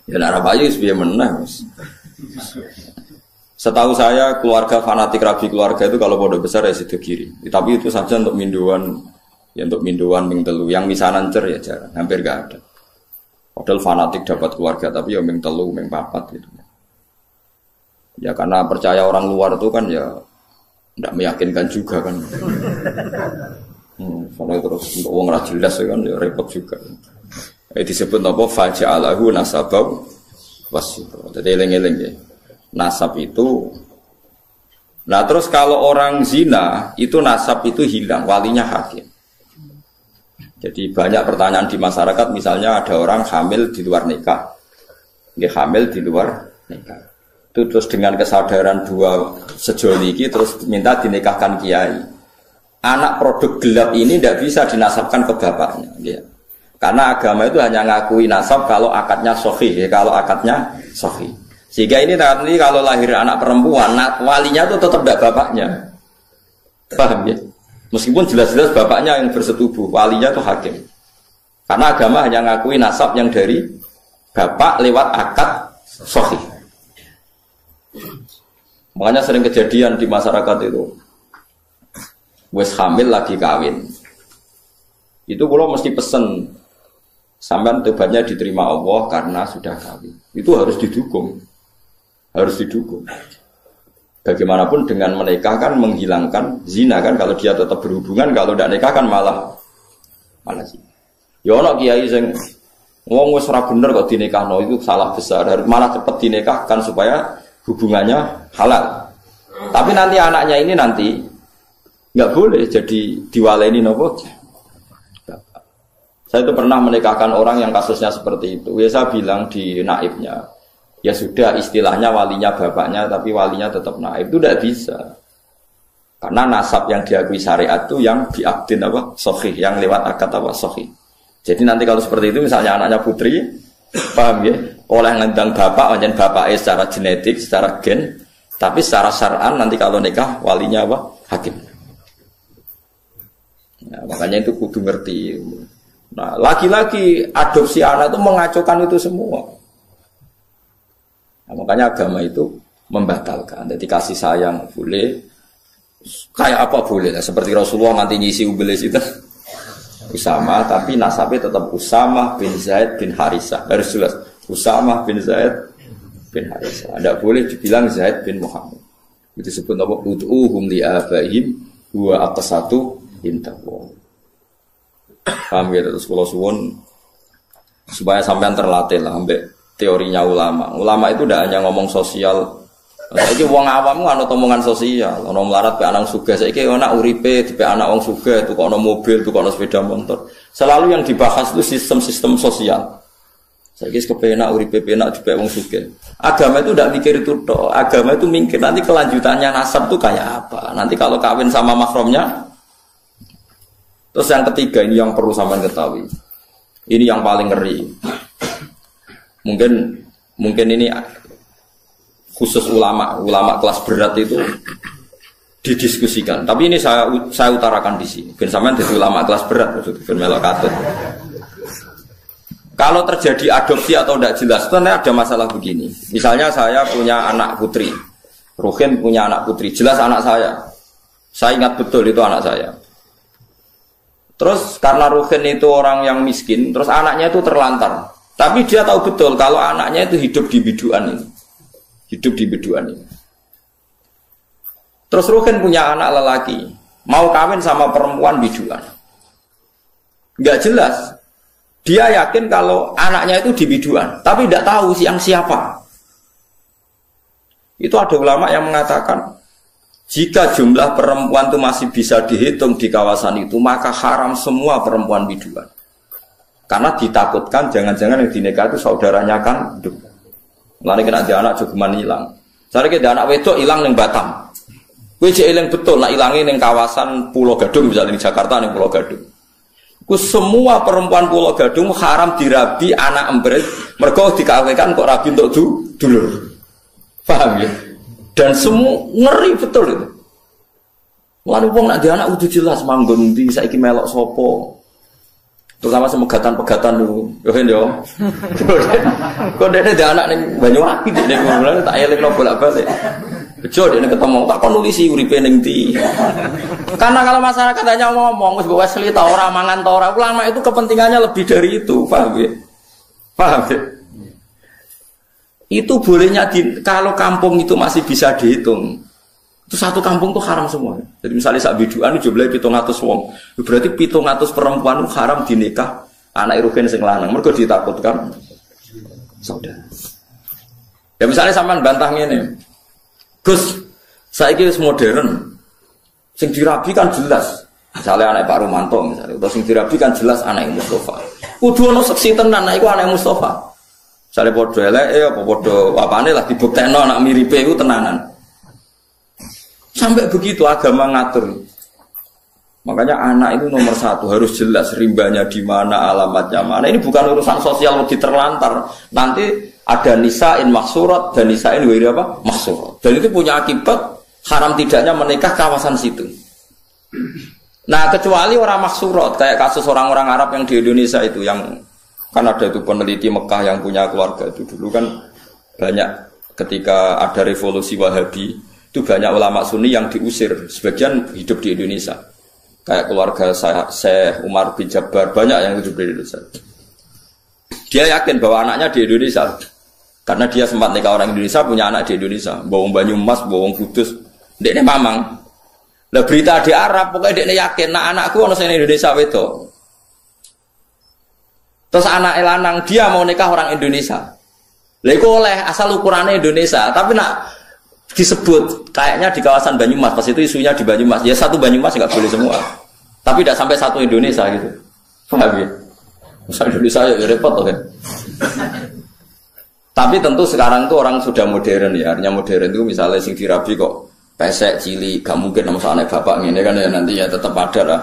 Ya nak ra payu wis piye meneh, Mas. Setahu saya keluarga fanatik rabi keluarga itu kalau pondok besar ya sido kiri. Tapi itu saja untuk minduan, ya untuk minduan ming telu. Yang misanan cer ya jarang, hampir gak ada. Padahal fanatik dapat keluarga tapi ya ming telu, ming papat gitu. Ya karena percaya orang luar itu kan ya tidak meyakinkan juga kan. Soalnya terus untuk uang ra jelas kan ya repot juga. Disebut apa faja'alahu nasabau wasito. Jadi eling-eling ya. Nasab itu. Nah terus kalau orang zina itu nasab itu hilang, walinya hakim. Jadi banyak pertanyaan di masyarakat, misalnya ada orang hamil di luar nikah, dia hamil di luar nikah. Itu terus dengan kesadaran dua sejoliki terus minta dinikahkan kiai. Anak produk gelap ini tidak bisa dinasabkan ke bapaknya, ya. Karena agama itu hanya ngakui nasab kalau akadnya sahih, ya, kalau akadnya sahih. Sehingga ini nanti kalau lahir anak perempuan, walinya itu tetap tidak bapaknya. Paham ya? Meskipun jelas-jelas bapaknya yang bersetubuh, walinya itu hakim. Karena agama hanya ngakui nasab yang dari bapak lewat akad sahih. Makanya sering kejadian di masyarakat itu, wes hamil lagi kawin. Itu kalau mesti pesen, sampean tobatnya diterima Allah karena sudah kawin. Itu harus didukung. Harus didukung. Bagaimanapun dengan menikah kan menghilangkan zina kan, kalau dia tetap berhubungan, kalau tidak nikah kan malah zina. Ya ana kiai sing wong wis ora bener kok dinikahno, itu salah besar. Malah cepat dinikahkan supaya hubungannya halal. Tapi nanti anaknya ini nanti nggak boleh jadi diwaleni nopo. Saya itu pernah menikahkan orang yang kasusnya seperti itu. Ya saya bilang di naibnya, ya sudah istilahnya walinya bapaknya, tapi walinya tetap naib. Itu tidak bisa. Karena nasab yang diakui syariat itu yang diakdin apa? Sahih, yang lewat akad apa? Sahih. Jadi nanti kalau seperti itu misalnya anaknya putri, paham ya? Oleh ngundang bapak, wajan bapaknya secara genetik, secara gen, tapi secara syar'an nanti kalau nikah walinya apa? Hakim. Nah, makanya itu kudu ngerti. Nah, lagi-lagi adopsi anak itu mengacaukan itu semua. Nah, makanya agama itu membatalkan. Jadi kasih sayang boleh, kayak apa boleh. Nah, seperti Rasulullah nanti ngisi ubelis itu Usama, tapi nasabnya tetap Usama bin Zaid bin Harisah. Harus jelas Usama bin Zaid bin Harisah. Tidak boleh dibilang Zaid bin Muhammad. Itu disebut apa? Ud'uhum li'abaihim huwa aqsatu indahu. Paham ya? Terus kalau suwun supaya sampean terlatih lah ambek teorinya ulama. Ulama itu tidak hanya ngomong sosial. Saiki wong awam ana omongan sosial, ana melarat pe anak sugih. Saiki ana uripe dipe anak wong sugih, tukono mobil, tukono sepeda motor. Selalu yang dibahas itu sistem-sistem sosial. Saiki kepenak uripe penak dipe wong sugih. Agama itu tidak mikir itu toh. Agama itu mikir nanti kelanjutannya nasab itu kayak apa. Nanti kalau kawin sama mahramnya. Terus yang ketiga ini yang perlu sampean ketahui. Ini yang paling ngeri. Mungkin ini khusus ulama kelas berat itu didiskusikan. Tapi ini saya utarakan di sini. Ben sampean dadi ulama kelas berat maksudnya ben melok katut. Kalau terjadi adopsi atau tidak jelas, itu ada masalah begini. Misalnya saya punya anak putri, Ruhin punya anak putri, jelas anak saya. Saya ingat betul itu anak saya. Terus karena Ruhin itu orang yang miskin, terus anaknya itu terlantar. Tapi dia tahu betul kalau anaknya itu hidup di biduan ini. Hidup di biduan ini. Terus Ruhin punya anak lelaki, mau kawin sama perempuan biduan. Enggak jelas. Dia yakin kalau anaknya itu di biduan, tapi tidak tahu yang siapa. Itu ada ulama yang mengatakan, jika jumlah perempuan itu masih bisa dihitung di kawasan itu, maka haram semua perempuan biduan. Karena ditakutkan jangan-jangan yang dinikah itu saudaranya kan hidup. Lalu kena dia anak jogeman hilang. Misalnya kita anak wedok hilang ning Batam. Kowe jek eling betul nak ilange ning kawasan Pulau Gadung misalnya di Jakarta ning Pulau Gadung. Ku semua perempuan Pulau Gadung haram dirabi anak embret mergo dikawinkan kok rabi untuk dulur. Paham ya? Dan semua ngeri betul itu. Mulane wong nak dia anak kudu jelas manggon ndi saiki melok sapa. Terutama semegatan-pegatan dulu. Yo kan yo. Kok dene dia anak ning Banyuwangi dene ngono tak elingno bolak-balik. Bejo dene ketemu tak kon nulisi uripe ning ndi. Karena kalau masyarakat hanya ngomong wis mbok wesli ta ora mangan ta ora, ulama itu kepentingannya lebih dari itu, paham ya? Paham ya? Itu bolehnya kalau kampung itu masih bisa dihitung. Itu satu kampung tuh haram semua. Jadi misalnya sak biduan jumlahnya 700 wong. Berarti 700 perempuan itu haram dinikah anak rugen sing lanang. Mergo ditakutkan saudara. Ya misalnya sampean bantah ngene. Gus, saiki wis modern. Sing dirabi kan jelas. Misalnya anak Pak Rumanto misalnya, atau sing dirabi kan jelas anak Mustafa. Kudu ono seksi tenan anak iku anak Mustafa. Misalnya padha eleke apa padha apane lah dibuktekno anak miripe iku tenanan. Sampai begitu agama ngatur. Makanya anak itu nomor satu harus jelas rimbanya di mana, alamatnya mana. Ini bukan urusan sosial lebih terlantar. Nanti ada nisa'in maksurat dan nisa'in wiri apa? Maksurat. Dan itu punya akibat haram tidaknya menikah kawasan situ. Nah kecuali orang maksurat kayak kasus orang-orang Arab yang di Indonesia itu yang kan ada itu peneliti Mekah yang punya keluarga itu dulu kan banyak ketika ada revolusi Wahabi. Itu banyak ulama Sunni yang diusir, sebagian hidup di Indonesia. Kayak keluarga Syekh Umar bin Jabbar, banyak yang hidup di Indonesia. Dia yakin bahwa anaknya di Indonesia. Karena dia sempat nikah orang Indonesia, punya anak di Indonesia. Bawang Banyumas, bawang Kudus. Dia mamang. Lah berita di Arab, pokoknya dia yakin, nah anakku ono sing Indonesia wedo. Terus anak lanang, dia mau nikah orang Indonesia. Lah iku oleh asal ukurannya Indonesia, tapi nak disebut kayaknya di kawasan Banyumas, pas itu isunya di Banyumas. Ya satu Banyumas nggak boleh semua, tapi tidak sampai satu Indonesia gitu. Paham ya? Misal Indonesia ya repot kan. Tapi tentu sekarang tuh orang sudah modern ya. Artinya modern itu misalnya sing dirabi kok pesek cilik, gak mungkin sama anak bapak ini kan ya nanti ya tetap ada lah.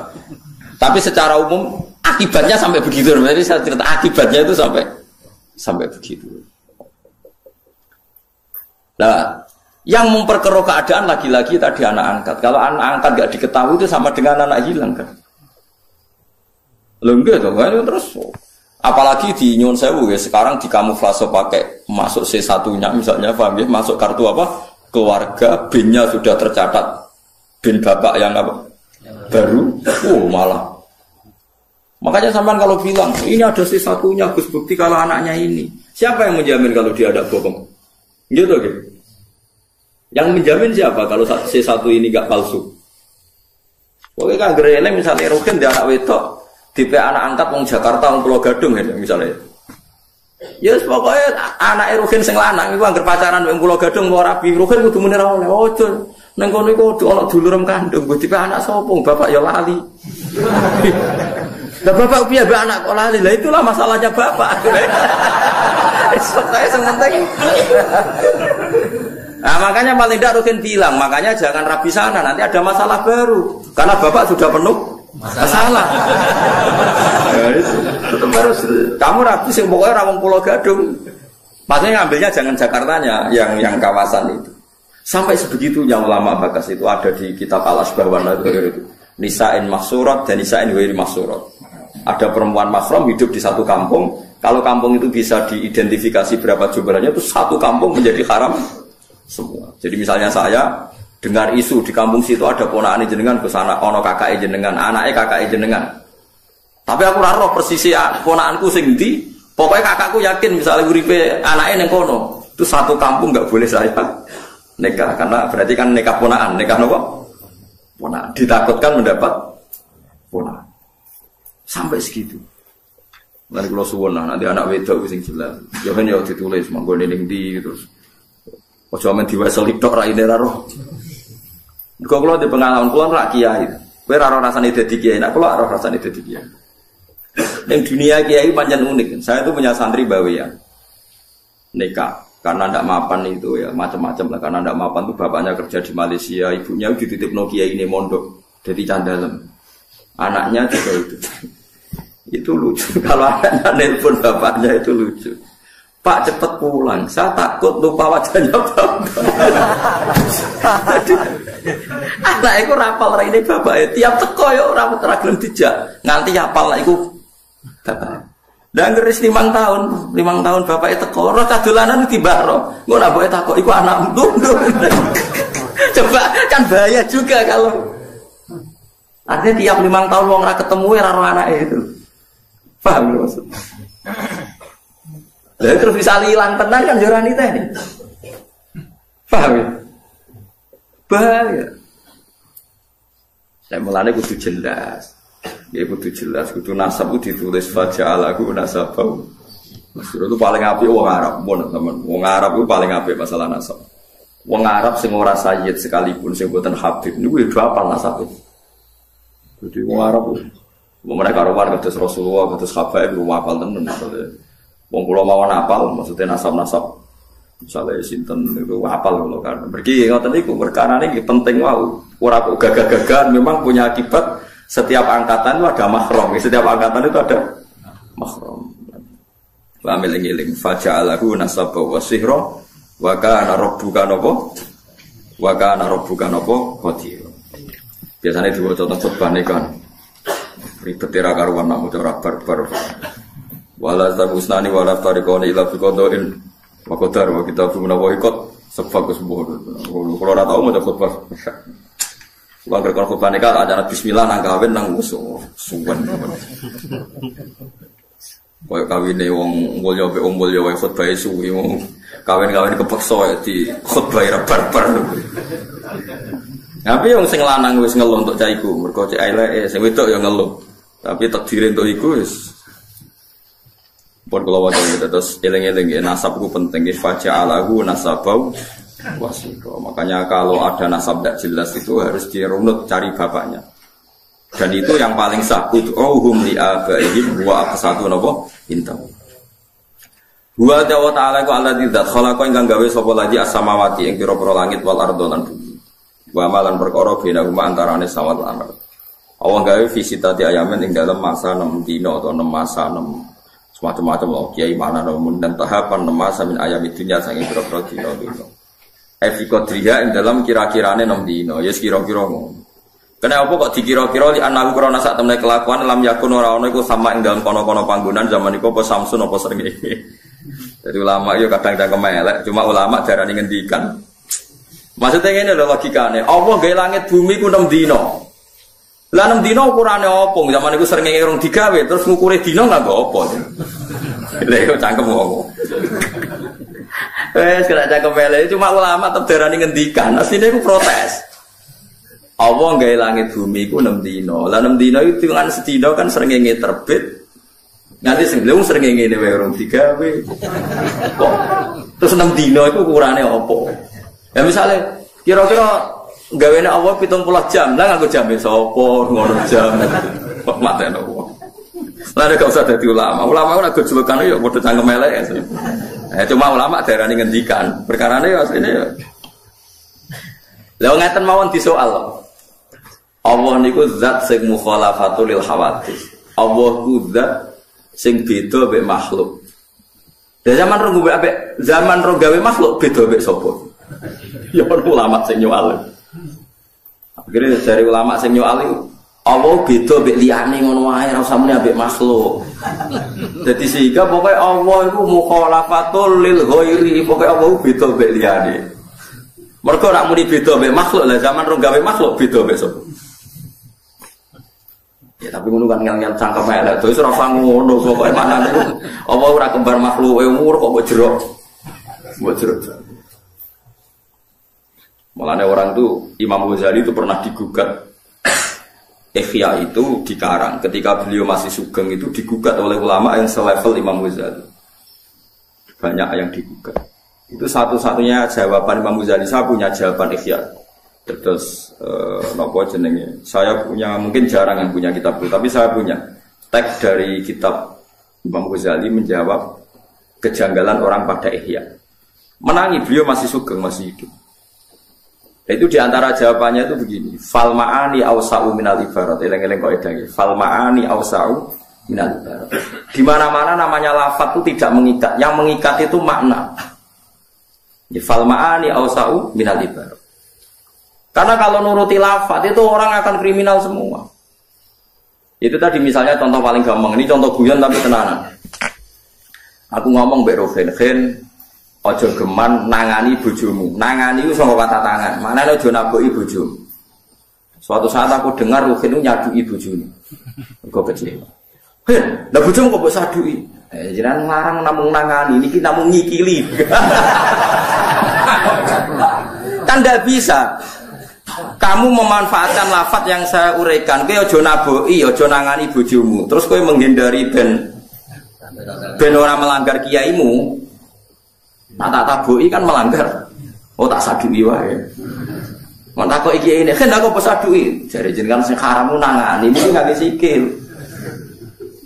Tapi secara umum akibatnya sampai begitu. Jadi saya cerita akibatnya itu sampai begitu. Nah, yang memperkeruh keadaan lagi-lagi tadi anak angkat. Kalau anak angkat gak diketahui itu sama dengan anak hilang kan. Enggak dong, terus apalagi di Nyun Sewu ya, sekarang di kamuflase pakai masuk C1-nya misalnya, paham ya, masuk kartu apa? Keluarga, BIN-nya sudah tercatat. BIN bapak yang apa? Baru, malah. Makanya sampean kalau bilang, ini ada C1-nya, Gus, bukti kalau anaknya ini. Siapa yang menjamin kalau dia ada bohong? Gitu gitu. Yang menjamin siapa kalau C1 ini gak palsu? Oke kan gereleng misalnya Rogen dia anak wedok, tipe anak angkat wong Jakarta wong Pulau Gadung ya misalnya. Ya yes, pokoknya anak Rogen sing lanang iku anggere pacaran wong Pulau Gadung ora rabi Rogen kudu muni ra oleh. Ojo nang kono iku ana dulurem kandung, tipe anak sapa bapak ya lali. Lah bapak piye mbak anak kok lali? Lah itulah masalahnya bapak. Saya penting. Nah makanya paling tidak Rukin bilang, makanya jangan rabi sana, nanti ada masalah baru. Karena bapak sudah penuh masalah. Ya, itu. Tetap harus, kamu rabi sih pokoknya rawang Pulau Gadung. Maksudnya ngambilnya jangan Jakartanya, yang kawasan itu. Sampai sebegitunya ulama bakas itu ada di kitab Al-Asbahwan itu. Nisa'in maksurat dan nisa'in wiri maksurat. Ada perempuan mahram hidup di satu kampung. Kalau kampung itu bisa diidentifikasi berapa jumlahnya, itu satu kampung menjadi haram semua. Jadi misalnya saya dengar isu di kampung situ ada ponakan jenengan ke sana, ono kakak jenengan, anaknya kakak jenengan. Tapi aku ora roh persisi ponakanku sing ndi. Pokoknya kakakku yakin misalnya uripe anaknya nang kono, itu satu kampung nggak boleh saya nikah karena berarti kan nikah ponakan, nikah nopo? Ponakan. Ditakutkan mendapat ponakan. Sampai segitu. Lan kula suwun nanti anak wedok sing jelas. Ya kan ya ditulis manggone ning ndi terus. Ojo men diwasel tok ra ine ra roh. Kok kula di pengalaman kula ra kiai. Kowe ra rasane dadi kiai, nek kula ra rasane dadi kiai. Ning dunia kiai pancen unik. Saya itu punya santri bawean. Nikah. karena tidak mapan itu ya macam-macam lah. Karena tidak mapan tuh bapaknya kerja di Malaysia, ibunya dititip Nokia ini mondok jadi candalem. Anaknya juga itu. Itu lucu. Kalau anaknya nelpon bapaknya itu lucu. Pak cepat pulang, saya takut lupa wajahnya bapak. Anak itu rapal ini bapak. Tiap teko ya orang teragam dijak. Nganti apal lah itu bapak. Dan ngeris 5 tahun bapak itu teko. Orang kadulanan tiba roh. Nggak naboe takut. Iku anak mundur. Coba kan bahaya juga kalau. Artinya tiap 5 tahun orang ketemu ya roh anak itu. Paham maksudnya? Lalu terus bisa hilang tenang kan joran itu ini. Paham ya? Bahaya. Saya mulanya kudu jelas. Ya kudu jelas, kudu nasab itu ditulis faja'alahu nasabau. Maksudnya itu paling apik wong Arab, teman. Wong Arab itu paling apik masalah nasab. Wong Arab sing ora sayyid sekalipun sing boten habib niku ya hafal nasabe. Jadi wong Arab mereka karuan kados Rasulullah, kados Habaib ku hafal tenan maksudnya. Wong kula mawon apal maksudnya nasab-nasab. Misalnya sinten itu apal kalau kan. Pergi ngoten niku perkara niki penting wau. Ora kok gagah-gagahan memang punya akibat setiap angkatan itu ada mahram. Setiap angkatan itu ada mahram. Wa miling-iling faja'alahu nasaba wa sihra wa kana rabbuka napa? Wa kana rabbuka napa? Qadir. Biasane diwaca teng khutbah kan. Ribet ora karuan nak maca barbar. Wala tabusnani wala tariqani ila fi qadain wa qadar wa kitabun nawaiqat sebagus bohong. Kalau ora tau maca khutbah. Wong rekon khutbah nikah acara bismillah nang kawin nang musuh. Suwen. Koyo kawine wong mulya mbek wong mulya wae khutbah suwi wong kawin-kawin kepeksa di khutbah ra barbar. Tapi wong sing lanang wis ngeluh untuk cah iku, mergo cek eleke sing wedok ya ngeluh. Tapi takdire untuk iku wis pun kalau wajah terus eling-eling nasab itu penting. Faja'alahu nasabau wasiko. Makanya kalau ada nasab tidak jelas itu harus dirunut cari bapaknya. Dan itu yang paling sah. Ud'uhum li'abaihim wa aqsatu napa intahu. Wa ta'ala ku alladzi dzat khalaqa ingkang gawe sapa lagi as-samawati ing pira-pira langit wal ardh lan bumi. Wa malan perkara benahuma antarane samawati lan ardh. Allah gawe fisitati ayamin ing dalam masa 6 dina atau 6 masa 6 macam-macam loh, kiai mana namun dan tahapan masa min ayam itunya sangat berapa dino. Efikotria yang dalam kira-kirane 6 dino, yes kira-kira ngono. Kenapa kok dikira-kira li anaku krana sak temne kelakuan lam yakun ora ono iku sama ing dalam kono-kono panggonan zaman iku apa Samsun apa srengenge. Jadi ulama yo kadang-kadang kemelek, cuma ulama darani ngendikan. Maksudnya ngene lho logikane, Allah gawe langit bumi ku 6 dino. Lah 6 dina ukurane apa? Zaman iku srengenge urung digawe, terus ngukure dina nggak apa. Lha iku cangkem wong. Wes kena cangkem elek, cuma ulama tetep darani ngendikan. Asline iku protes. Allah gawe langit bumi iku 6 dina. Lah 6 dina itu kan sedina kan srengenge terbit. Nanti sing lha srengenge wae urung digawe. Kok terus 6 dina iku ukurane apa? Ya misale kira-kira gawene Allah 70 jam, lah nganggo jam sapa ngono jam. Kok matene wong. Lah nek usah dadi ulama. Ulama ora gojlokan ya padha cangkem elek. Cuma ulama darani ngendikan. Perkarane ya asline ya. Lah ngeten mawon disoal. Allah niku zat sing mukhalafatul lil hawadits. Allah ku zat sing beda mek makhluk. Lah zaman ro gawe makhluk beda mek sapa? Ya ulama sing nyual. Akhirnya dari ulama sing nyual itu Allah beda mbek liyane ngono wae ora usah muni ambek makhluk. Dadi sehingga pokoke Allah iku mukhalafatul lil ghairi, pokoke Allah beda mbek liyane. Mergo ora muni beda mbek makhluk, lah zaman ro gawe makhluk beda mbek sapa. Ya tapi ngono kan ngel-ngel cangkem elek terus ora usah ngono pokoke manane Allah ora kembar makhluke umur kok mbok jero. Mbok jero. Mulanya orang tuh Imam Ghazali itu pernah digugat Ihya itu dikarang ketika beliau masih sugeng itu digugat oleh ulama yang selevel Imam Ghazali. Banyak yang digugat. Itu satu-satunya jawaban Imam Ghazali. Saya punya jawaban Ihya. Terus nopo jenenge. Saya punya mungkin jarang yang punya kitab itu, tapi saya punya teks dari kitab Imam Ghazali menjawab kejanggalan orang pada Ihya. menangi, beliau masih sugeng, masih hidup. Itu diantara jawabannya itu begini, fal ma'ani awsa'u minal ibarat, eleng-eleng kok edangnya, fal ma'ani awsa'u minal ibarat. Di mana-mana namanya lafaz itu tidak mengikat, yang mengikat itu makna. Fal ma'ani awsa'u minal ibarat. Karena kalau nuruti lafaz itu orang akan kriminal semua. Itu tadi misalnya contoh paling gampang, ini contoh guyon tapi tenanan. Aku ngomong mbek Rogen, ojo geman nangani bojomu. Nangani itu sama kata tangan. Mana ojo naboki bojomu. Suatu saat aku dengar Rogen itu nyadui bojomu. Kok kecil. Hen, lah bojomu kok mbok sadui? Jenengan ngarang namung nangani, niki namung nyikili. Kan ndak bisa. Kamu memanfaatkan lafaz yang saya uraikan. Kowe ojo naboki, ojo nangani bojomu. Terus kowe menghindari ben orang melanggar kiaimu. Nah tak taboki kan melanggar. Oh tak sadui wae. Mun takok iki ini, kan aku pesadui. Jare jenengan sing haram nangani iki gak sikil.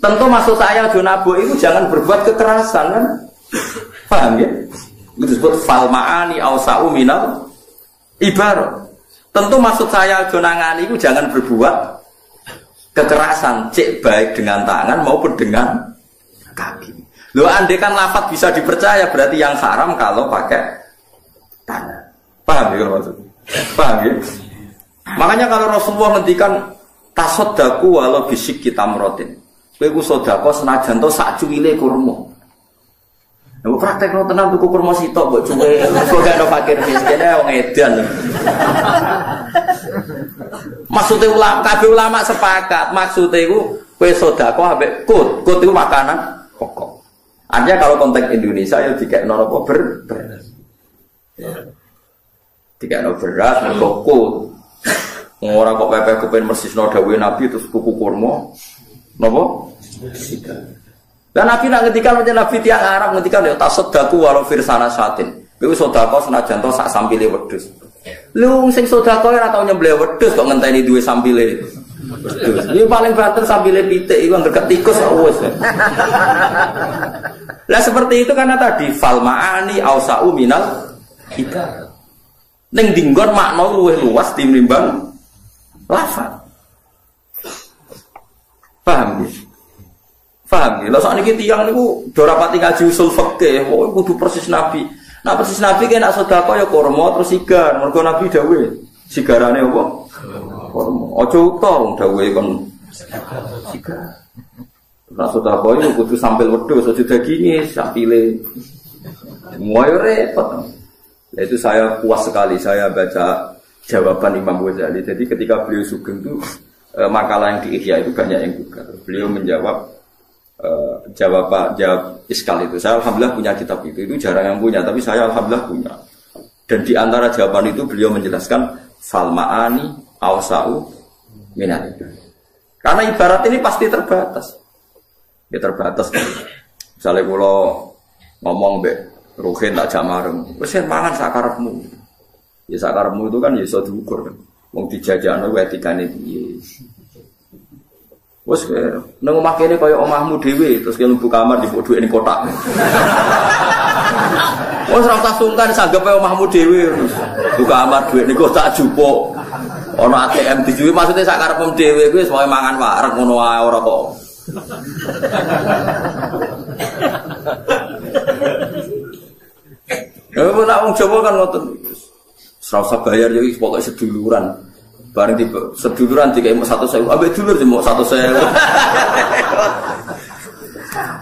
Tentu maksud saya ojo naboki itu jangan berbuat kekerasan kan. Paham ya? Itu disebut fal ma'ani awsa'u minal ibarat. Tentu maksud saya ojo nangani itu jangan berbuat kekerasan, cek baik dengan tangan maupun dengan kaki. Loh, andai kan lafaz bisa dipercaya, berarti yang haram kalau pakai tangan. Paham ya maksudnya? Paham ya? Makanya kalau Rasulullah ngendikan tasaddaku walau bisik kita merotin. Kowe ku sedekah senajan to sak cuwile kurma. Nek praktekno tenan tuku kurma sitok mbok cuwe, kok gak ono fakir miskin wong edan. Maksudnya kabeh ulama sepakat, maksudnya iku kowe sedekah ambek kut itu makanan pokok. Artinya kalau konteks Indonesia ya dikekno apa beras. Dikekno beras mergo kut. Ora kok pepe kepen mersisno dawuhe Nabi terus kuku kurma. Napa? Dan Nabi nak ngendikan macam Nabi tiang Arab ngendikan ya tasaddaku walau firsana satin. Kowe sedekah senajan to sak sampile wedhus. Lu sing sedekah ora tau nyembelih wedhus kok ngenteni duwe sampile. Ini paling banter sambil pitik itu dekat tikus wis. Lah seperti itu karena tadi fal ma'ani awsa'u minal ibarat. Ning dinggon makna luwih luas tinimbang lafaz. Paham ya? Paham ya? Lah sakniki tiyang niku do rapati ngaji usul fikih, kok kudu persis Nabi. Nah persis Nabi ki nek sedekah ya kurma terus sigar, mergo Nabi dawuh sigarane apa? Ojo utang dawuhe kon sigar. Nek sedekah itu kudu sambil wedhus aja daginge sampile. Semua repot. Nah, itu saya puas sekali saya baca jawaban Imam Ghazali. Jadi ketika beliau sugeng itu makalah yang di Ihya itu banyak yang gugat. Beliau menjawab jawab iskal itu. Saya alhamdulillah punya kitab itu jarang yang punya, tapi saya alhamdulillah punya. Dan di antara jawaban itu beliau menjelaskan fal ma'ani awsa'u minal. Karena ibarat ini pasti terbatas. Ya terbatas. Misalnya kalau ngomong mbek Ruhin tak jamareng, wis mangan sakarepmu. Ya sakarepmu itu kan ya iso diukur kan. Wong dijajakno etikane piye. Wes nang omah kene kaya omahmu dhewe terus kene mlebu kamar dipuk dhuwit ning kotak. Wes ora usah sungkan sanggep kaya omahmu dhewe terus buka kamar dhuwit ning kotak jupuk. Ana ATM dijuwi maksude sak karepmu dhewe kuwi wis wae mangan wareg ngono wae ora kok. Ya nek wong Jawa kan ngoten. Ora usah bayar ya pokoke seduluran. Bareng di seduluran dikai 100.000, ambek dulur cuma 100.000.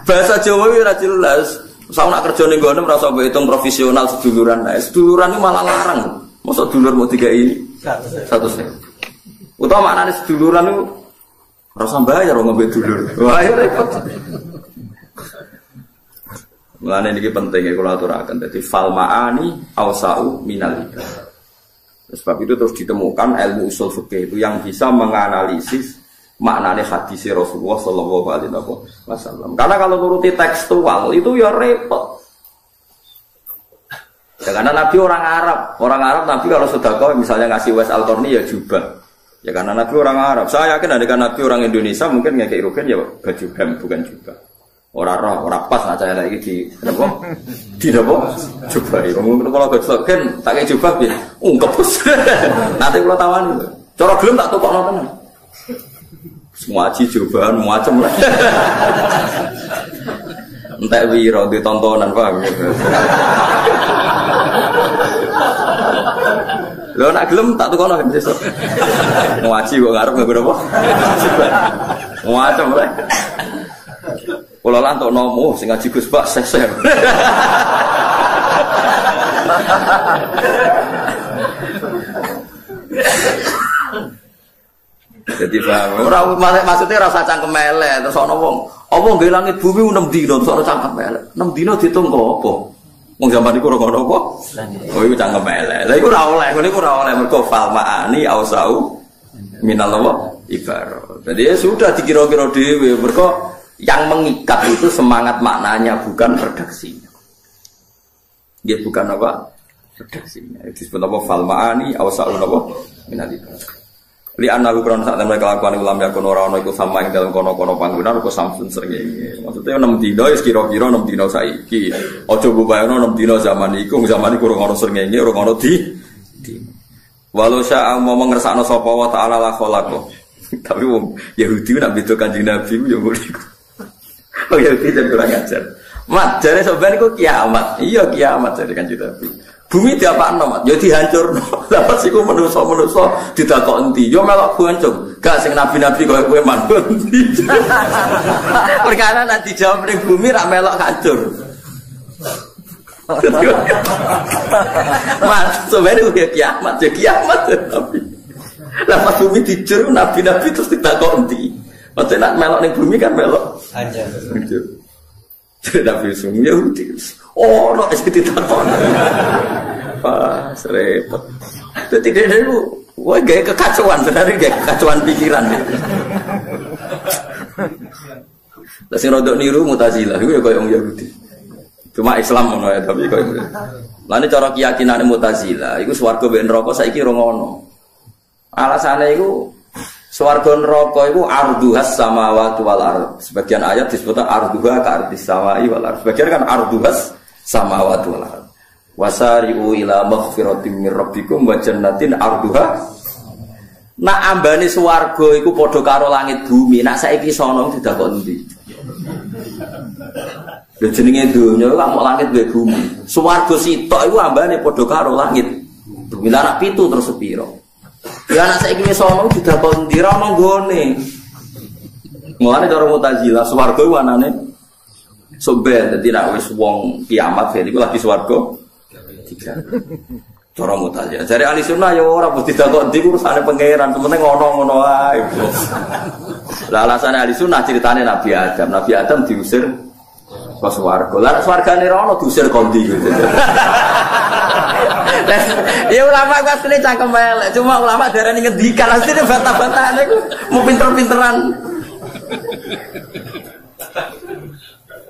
Bahasa Jawa iki ora jelas. Saya nak kerja ning ngene ora usah hitung profesional seduluran. Nah, seduluran itu malah larang. Mosok dulur mau dikai 100.000. Utawa maknane seduluran itu ora usah bayar wong ambek dulur. Wah, repot. Mulane niki penting kula aturaken. Dadi fal ma'ani awsa'u minal ibadah. Sebab itu terus ditemukan ilmu usul fikih itu yang bisa menganalisis maknanya hadis Rasulullah Shallallahu Alaihi Wasallam. Karena kalau nuruti tekstual itu ya repot. Ya, karena Nabi orang Arab Nabi kalau sedekah misalnya ngasih wes al-Qarni ya jubah. Ya karena Nabi orang Arab. Saya yakin ada kan Nabi orang Indonesia mungkin ngekei rugen ya baju hem bukan jubah. Orang pas aja elek iki di napa? Di napa? Coba iki. Wong kula gojlok kan tak kei coba piye? Ungkep. Nanti kula tawani. Cara gelem tak tokokno tenan. Semua aji cobaan macam lah. Entek wiro di tontonan paham ya. Lho nak gelem tak tukono besok. Ngaji kok ngarep nggo apa? Macam lah. Kula lan tok nomo sing ngaji Gus Pak seser. Jadi ora maksudnya rasa cangkem elek terus ana wong apa nggih langit bumi 6 dina terus ana cangkem elek 6 dina diitung kok apa wong zaman iku ora ngono apa oh iku cangkem elek lha iku ora oleh ngene iku ora oleh mergo fal maani ausau minal ibarat jadi ya sudah dikira-kira dhewe mergo yang mengikat itu semangat maknanya bukan redaksinya dia bukan apa redaksinya disebut apa fal maani ausau apa minal ibarat li anahu krono sak temene kelakuan ulam ya kono ora ono iku sama ing dalem kono-kono panggonan kok samsun srengenge. Maksudnya 6 dina wis kira-kira 6 dina saiki. Aja mbayangno 6 dina zaman iku ora ono srengenge, ora ono di. Walau sya mau ngersakno sapa wa ta'ala la khalaqo. Tapi wong Yahudi nak beda Kanjeng Nabi yo ngono iku. Oh Yahudi jan kurang ajar. Mat jare sampean iku kiamat. Iya kiamat jare Kanjeng Nabi. Bumi diapakno, Mat? Ya dihancurno. Lah pas iku manusa-manusa ditakok endi? Ya melok hancur. Gak sing nabi-nabi koyo kowe mandul. Perkara nek dijawab ning bumi ra melok hancur. Mas, sebenarnya udah kiamat, ya kiamat tapi. Lah pas bumi dijur nabi-nabi terus ditakok endi? Maksudnya nak melok ning bumi kan melok hancur. Nabi sungguh Yahudi. Oh, no, es ditakok. Pas repot. Itu tidak ada lu. Wah, gaya kekacauan sebenarnya gaya kekacauan pikiran. Lah sing rodok niru Mu'tazilah iku ya koyo wong Yahudi. Cuma Islam ngono ya tapi koyo. Lah nek cara keyakinane Mu'tazilah iku swarga mbek neraka saiki ora ngono. Alasane iku swarga neraka iku arduhas samawati wal ardh. Sebagian ayat disebut arduha ka ardis samai wal ardh. Sebagian kan arduhas samawati wal ardh. Wasari'u ila maghfiratin mir rabbikum wa jannatin arduha. Nak ambane swarga iku padha karo langit bumi. Nak saiki sono didakon endi? Lha jenenge donya kok mok langit wae bumi. Swarga sitok iku ambane padha karo langit. Bumi nak 7 terus sepiro? Ya anak saiki wis ana didakon ndi ra ono nggone. Mulane cara Mu'tazilah swarga iku anane soben dadi nek wis wong kiamat iku lagi swarga. Cara Mu'tazilah. Jare ahli sunnah ya ora mesti didakon ndi urusane pangeran, penting ngono-ngono ae. Lah alasane ahli sunnah ceritane Nabi Adam. Nabi Adam diusir ke swarga. Lah swargane ra ono diusir kondi gitu. Ya ulama ku asline cangkem elek, cuma ulama darani ngendikan asline bantah-bantahan iku mau pinter-pinteran.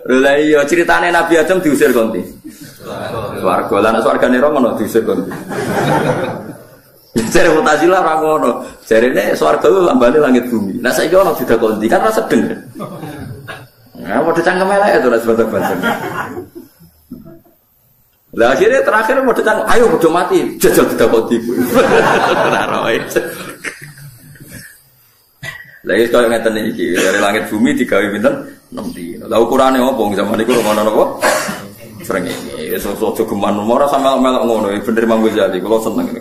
Lha iya ceritane Nabi Adam diusir konti. Swarga lan swargane ora ngono diusir konti. Jare Mu'tazilah ora ngono. Jarene swarga ku lambane langit bumi. Nah saiki ono didakoni kan ora sedeng. Nah padha cangkem elek to ora bantah-bantahan. Lah akhirnya terakhir mau datang, ayo bodoh mati, jajal tidak kondi. Raroy. Lagi kalau ngeten iki dari langit bumi digawe pinten 6 dina. Lah ukurane opo zaman iku ngono napa? Srengenge. Iso geman ora sama melok ngono. Bener Imam Ghazali kula seneng iki.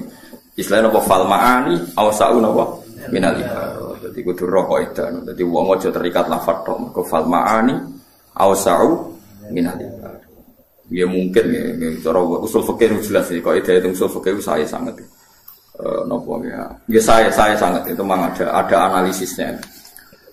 Istilahnya napa fal maani awsa'u napa minal ibarat. Dadi kudu ro kaidah. Dadi wong aja terikat lafadz tok. Mergo fal maani awsa'u minal ibarat. Ya mungkin ya, cara usul fikih jelas sih. Kalau ide usul fikih saya sangat, nopo ya. Ya saya sangat itu memang ada analisisnya.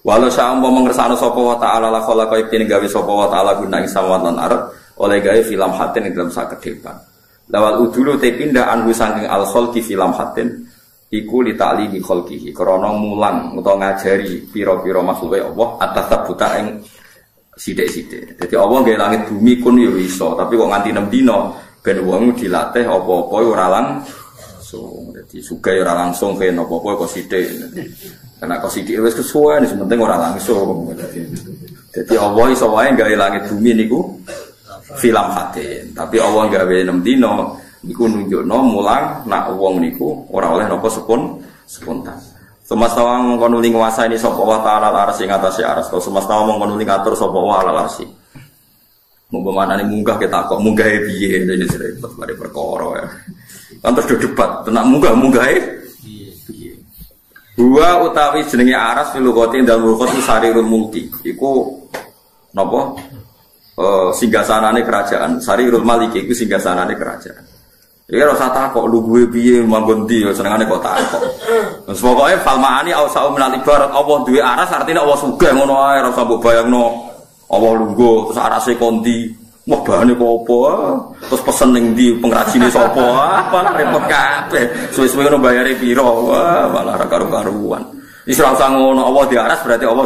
Walau saya mau mengersano sopo wa taala la khala kaya kene gawe sopo wa taala guna ing samawat lan ardh oleh gawe film hatin ing dalam sakedepan. Lawal udulu te pindah anhu saking al khalqi film hatin iku li ta'limi khalqihi. Krana mulang utawa ngajari pira-pira makhluke Allah atas tabuta ing sithik-sithik. Dadi Allah nggih langit bumi kun yo iso, tapi kok nganti 6 dina ben wong dilatih apa-apa ora langsung. Dadi sugih ora langsung ken apa-apa kok sithik. Karena kok sithik wis kesuwen, penting ora langsung. Dadi Allah iso wae gawe langit bumi niku film hadin. Tapi Allah gawe 6 dina niku nunjukno mulang nak wong niku ora oleh napa spontan. Semastawa mongkon nuli nguasani sapa wa ta'ala aras ing atase aras. Semastawa mongkon nuli ngatur sapa wa ala arsi. Monggo manane munggah ketak kok munggahe piye dene repot bare perkara ya. Kan terus debat tenak munggah-munggahe piye. Wa utawi jenenge aras filugati dalam lughat sarirul mulki. Iku napa? Singgasanane kerajaan. Sarirul maliki iku singgasanane kerajaan. Ya ora usah takok luguhe piye manggon ndi senengane kok takok. Wes pokoke falmaani ausau minal ibarat Allah duwe aras artine Allah sugih ngono ae ora usah mbok bayangno Allah lungguh terus arase kondi. Wah bahane kok apa? Terus pesen ning ndi pengrajine sapa? Malah repot kabeh. Suwe-suwe ngono bayare pira? Wah malah ora karo-karuan. Wis ora usah ngono Allah di aras berarti Allah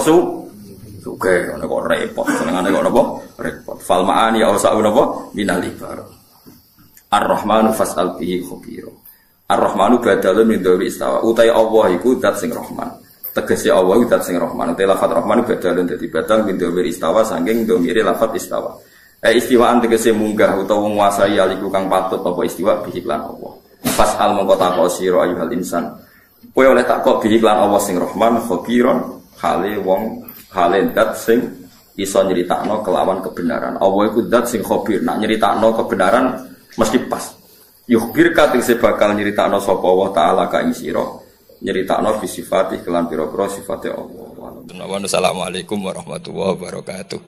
sugih ngono kok repot. Senengane kok napa? Repot. Falmaani ausau napa minal ibarat. Ar-Rahmanu fas'al bihi khabira. Ar-Rahmanu badalun min dhawi istawa. Utai Allah iku zat sing Rahman. Tegese Allah iku zat sing Rahman. Utai lafaz Rahmanu badalun dadi badal min dhawi istawa saking dhamire lafaz istawa. Istiwaan tegese munggah utawa nguasai aliku kang patut apa istiwa bihi lan Allah. Fas'al mongko takok sira ayyuhal insan. Kowe oleh takok bihi lan Allah sing Rahman khabiron hale wong hale zat sing iso nyeritakno kelawan kebenaran. Allah iku zat sing khabir. Nak nyeritakno kebenaran mesti pas. Yukhbir kating se bakal nyeritakno sapa Allah taala ka ing sira. Nyeritakno fi sifati kelan pira-pira sifate Allah. Assalamualaikum warahmatullahi wabarakatuh.